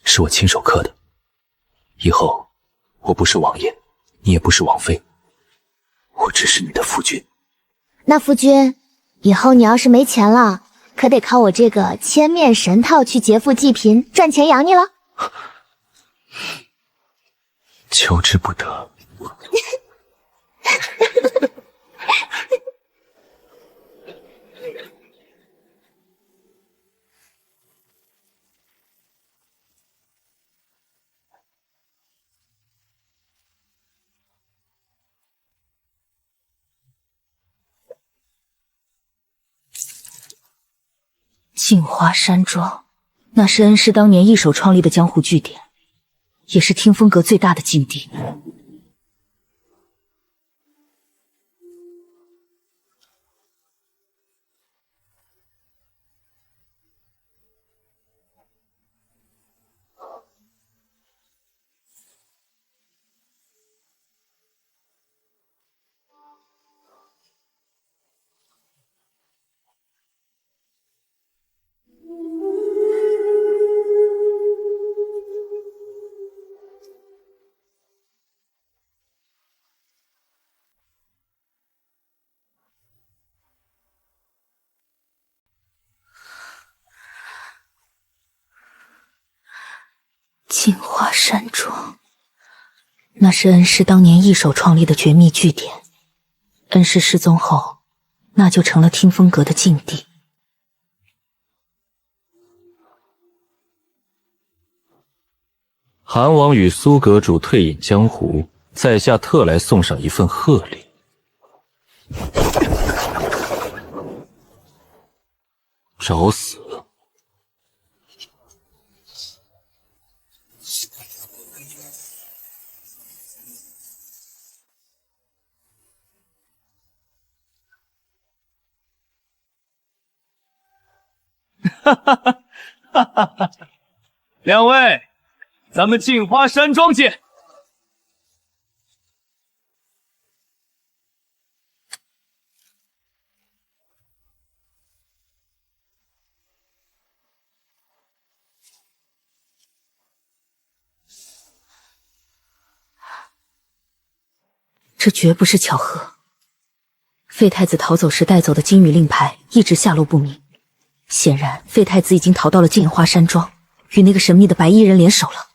是我亲手刻的。以后我不是王爷，你也不是王妃，我只是你的夫君。那夫君，以后你要是没钱了，可得靠我这个千面神套去劫富济贫，赚钱养你了。求之不得。镜花山庄，那是恩师当年一手创立的江湖据点，也是听风阁最大的禁地。镜花山庄，那是恩师当年一手创立的绝密据点。恩师失踪后，那就成了听风阁的禁地。韩王与苏阁主退隐江湖，在下特来送上一份贺礼。找死！哈哈哈哈哈哈！两位，咱们镜花山庄见。这绝不是巧合。废太子逃走时带走的金羽令牌一直下落不明。显然，废太子已经逃到了镜花山庄，与那个神秘的白衣人联手了。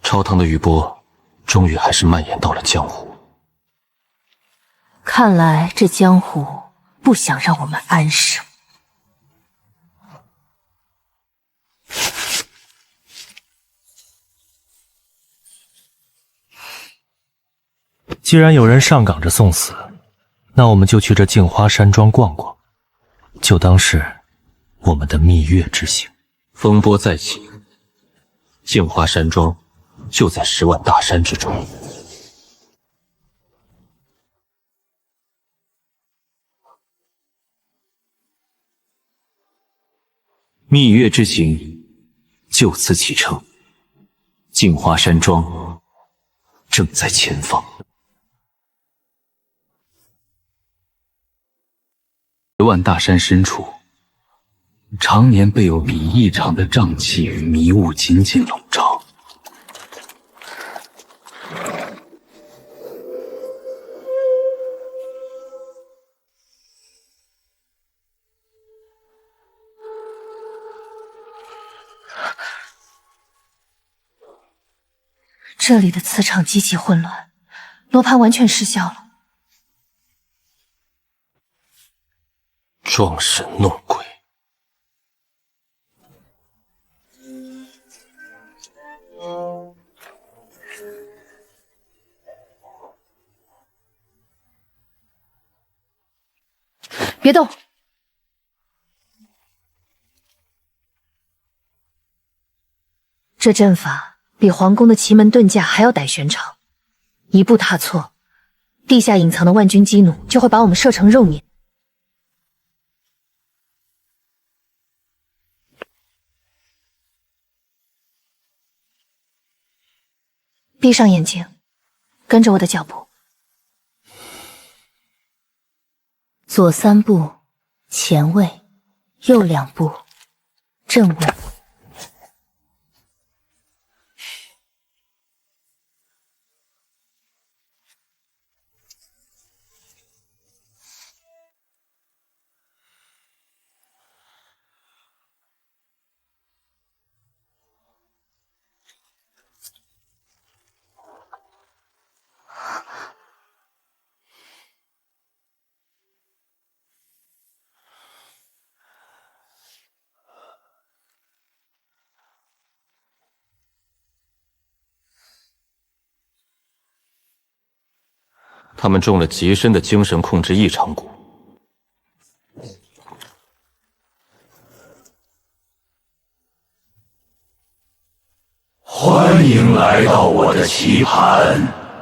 朝堂的余波终于还是蔓延到了江湖。看来这江湖不想让我们安生。既然有人上岗着送死，那我们就去这镜花山庄逛逛，就当是我们的蜜月之行。风波再起，镜花山庄就在10万大山之中。蜜月之行就此启程，镜花山庄正在前方。10万大山深处，常年被有比异常的瘴气与迷雾紧紧笼罩。这里的磁场极其混乱，罗盘完全失效了。装神弄鬼，别动！这阵法比皇宫的奇门遁甲还要歹玄长，一步踏错，地下隐藏的万钧激弩就会把我们射成肉泥。闭上眼睛，跟着我的脚步。左3步，前位；右2步，正位。他们中了极深的精神控制异常蛊。欢迎来到我的棋盘，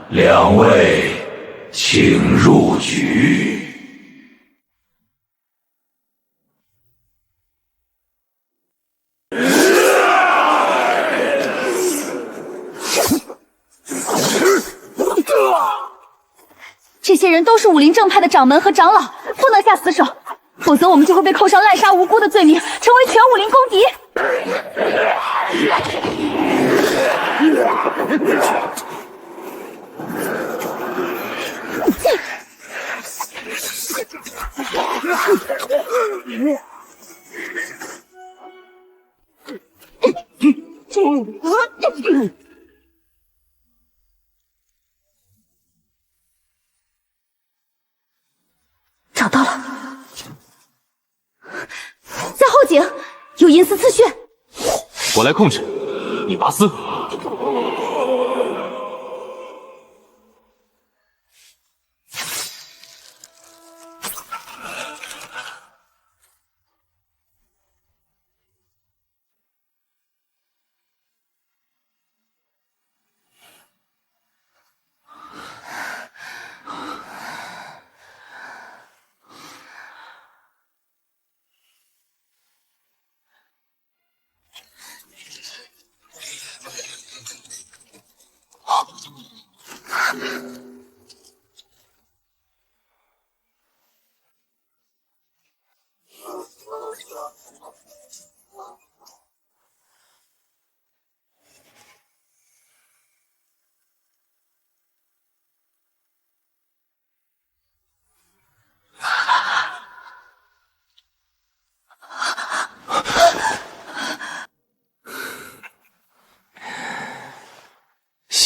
两位，请入局。这些人都是武林正派的掌门和长老，不能下死手，否则我们就会被扣上滥杀无辜的罪名，成为全武林公敌。找到了，在后颈有银丝刺穴，我来控制，你拔丝。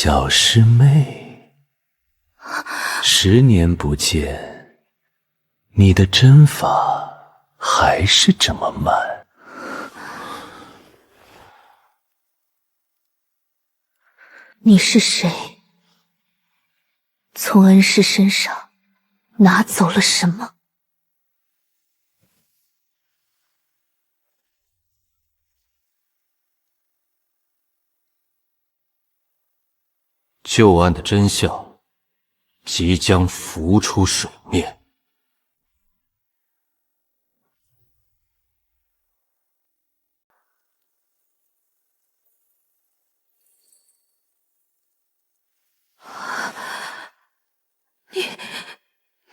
小师妹，10年不见，你的针法还是这么慢。你是谁？从恩师身上拿走了什么？旧案的真相即将浮出水面。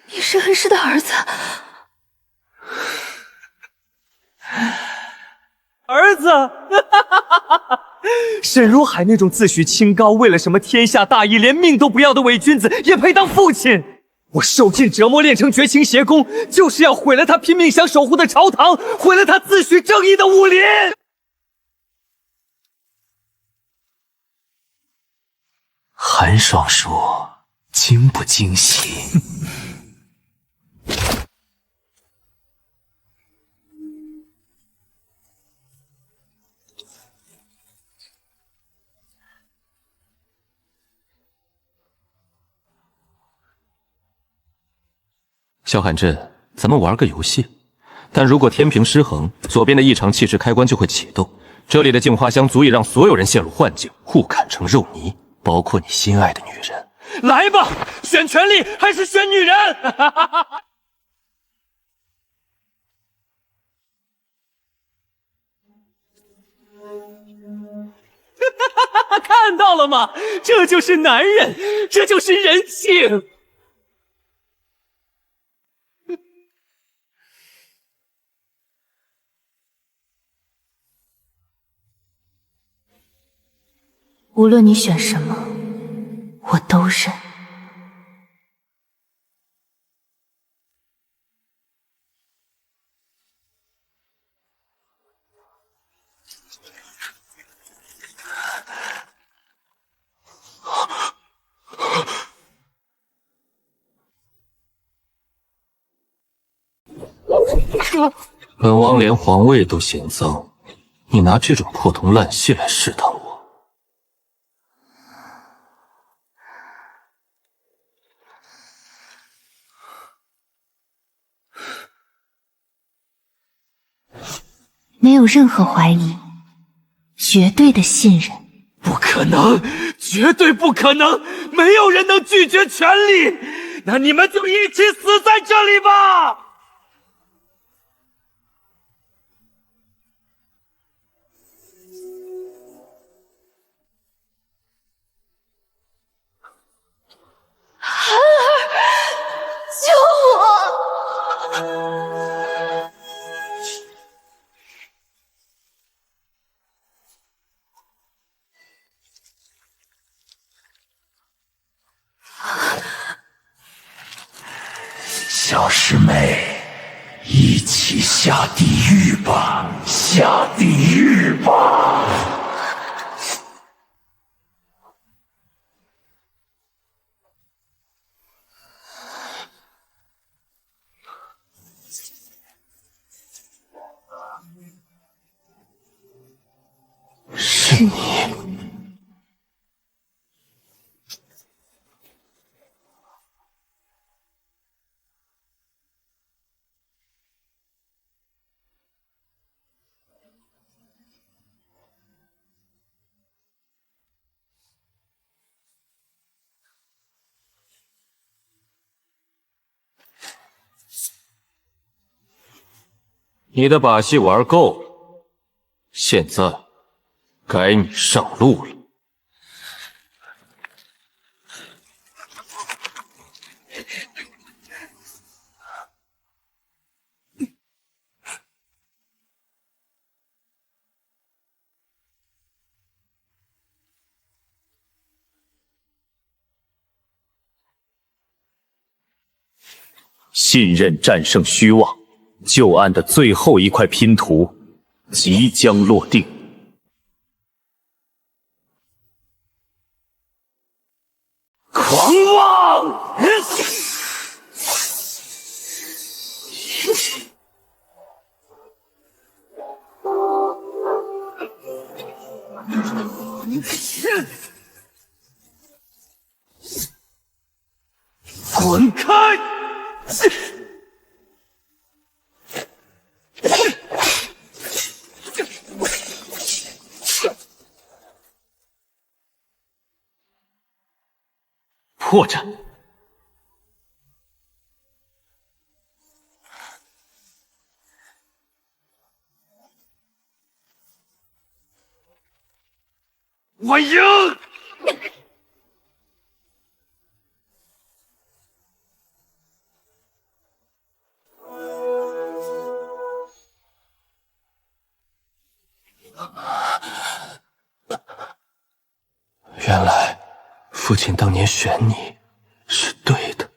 你是恩师的儿子。儿子，沈如海那种自诩清高，为了什么天下大义连命都不要的伪君子，也配当父亲？我受尽折磨，练成绝情邪功，就是要毁了他拼命想守护的朝堂，毁了他自诩正义的武林。韩爽说：“惊不惊喜？”萧寒镇，咱们玩个游戏，但如果天平失衡，左边的异常气质开关就会启动。这里的镜花香足以让所有人陷入幻境，互砍成肉泥，包括你心爱的女人。来吧，选权力还是选女人？看到了吗？这就是男人，这就是人性。无论你选什么，我都认。本王连皇位都嫌脏，你拿这种破铜烂屑来试探我？没有任何怀疑，绝对的信任。不可能，绝对不可能！没有人能拒绝权力，那你们就一起死在这里吧！涵儿，救我！小师妹，一起下地狱吧！下地狱吧！是你。你的把戏玩够了，现在该你上路了。信任战胜虚妄，旧案的最后一块拼图即将落定。狂妄！滚开！破绽！我赢！原来父亲当年选你是对的。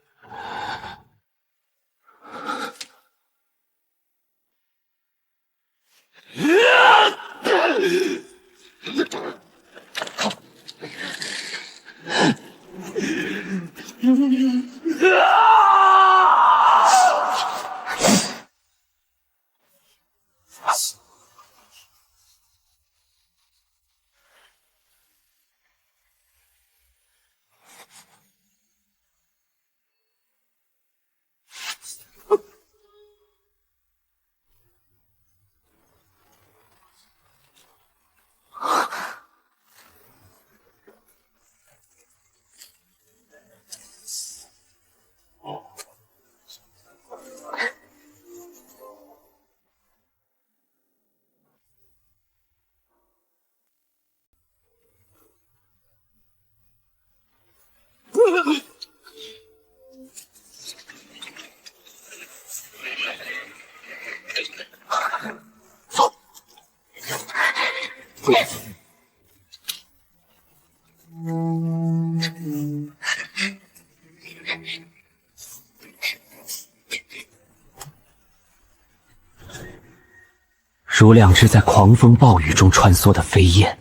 如两只在狂风暴雨中穿梭的飞燕。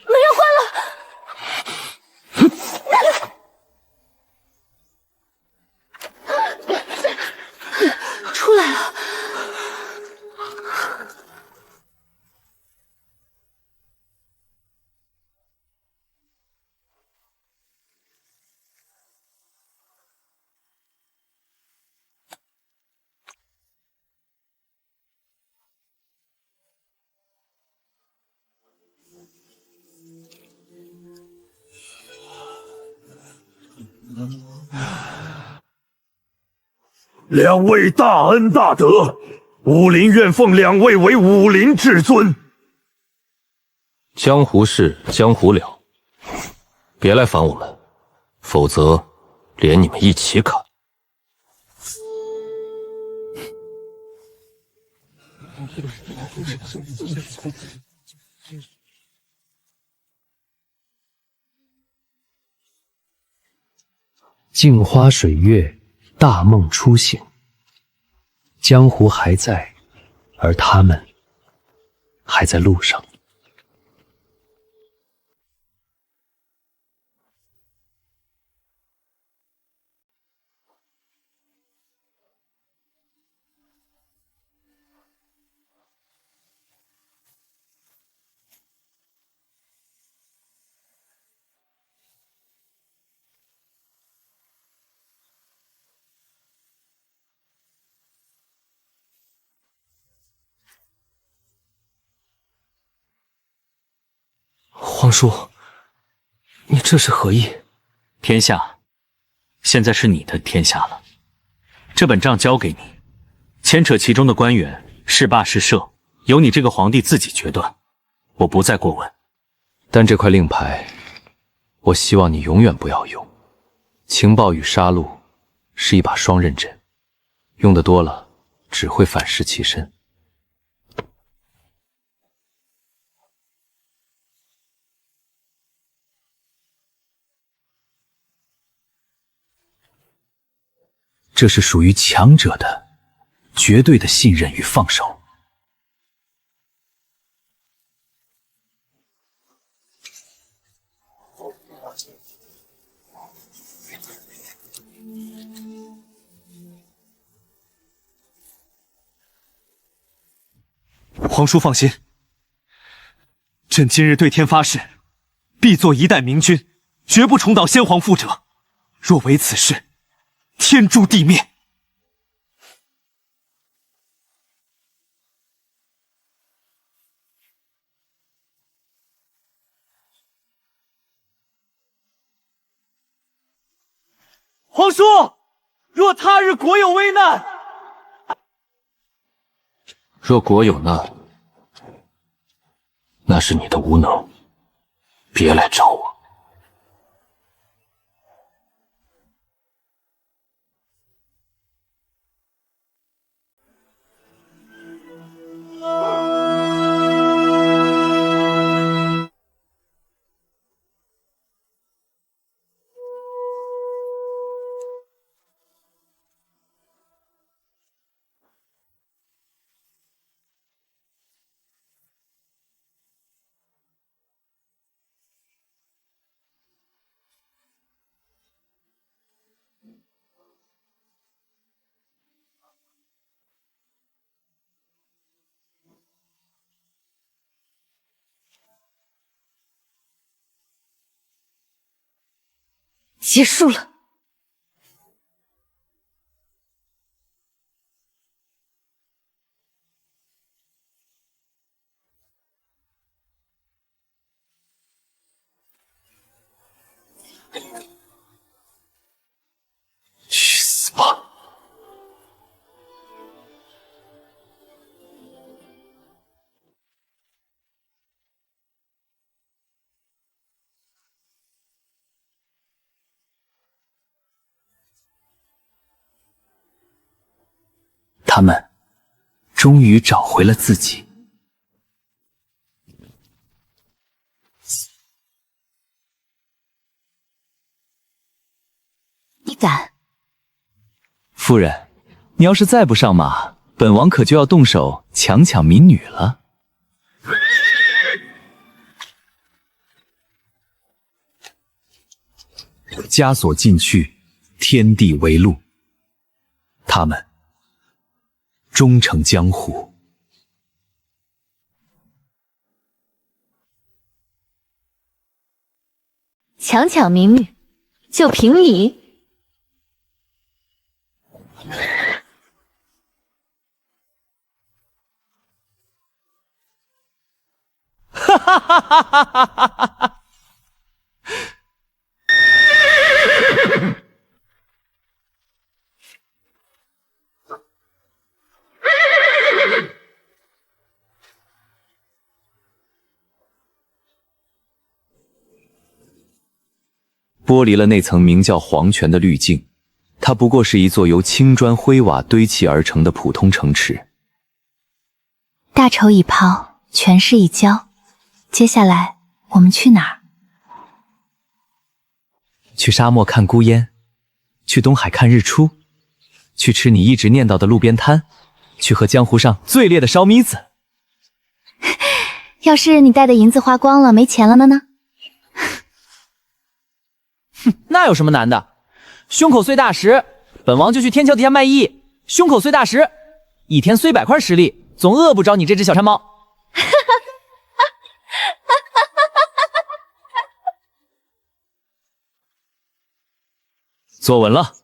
门要关了。出来了。两位大恩大德，武林愿奉两位为武林至尊。江湖事，江湖了，别来烦我们，否则连你们一起砍。镜花水月，大梦初醒。江湖还在，而他们还在路上。皇叔，你这是何意？天下，现在是你的天下了。这本账交给你，牵扯其中的官员是罢是赦，由你这个皇帝自己决断，我不再过问。但这块令牌，我希望你永远不要用。情报与杀戮是一把双刃剑，用得多了，只会反噬其身。这是属于强者的绝对的信任与放手。皇叔放心，朕今日对天发誓，必做一代明君，绝不重蹈先皇覆辙。若违此事，天诛地灭。皇叔，若他日国有危难，若国有难，那是你的无能，别来找我。结束了。去死吧！他们终于找回了自己。你敢？夫人，你要是再不上马，本王可就要动手强抢民女了。枷锁尽去，天地为陆，他们终成江湖。强抢民女，就凭你？哈哈哈哈哈哈哈哈！剥离了那层名叫黄泉的滤镜，它不过是一座由青砖灰瓦堆砌而成的普通城池。大仇已报，权势已交，接下来我们去哪儿？去沙漠看孤烟，去东海看日出，去吃你一直念叨的路边摊，去喝江湖上最烈的烧米子。要是你带的银子花光了，没钱了呢？哼，那有什么难的？胸口碎大石，本王就去天桥底下卖艺。胸口碎大石，一天碎100块实力，总饿不着你这只小馋猫。坐稳了。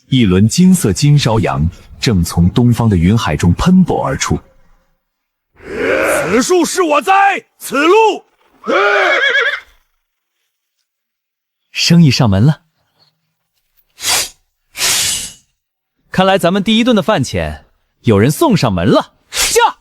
一轮金色金烧阳正从东方的云海中喷薄而出。此树是我栽，此路。生意上门了。看来咱们第一顿的饭钱有人送上门了。驾！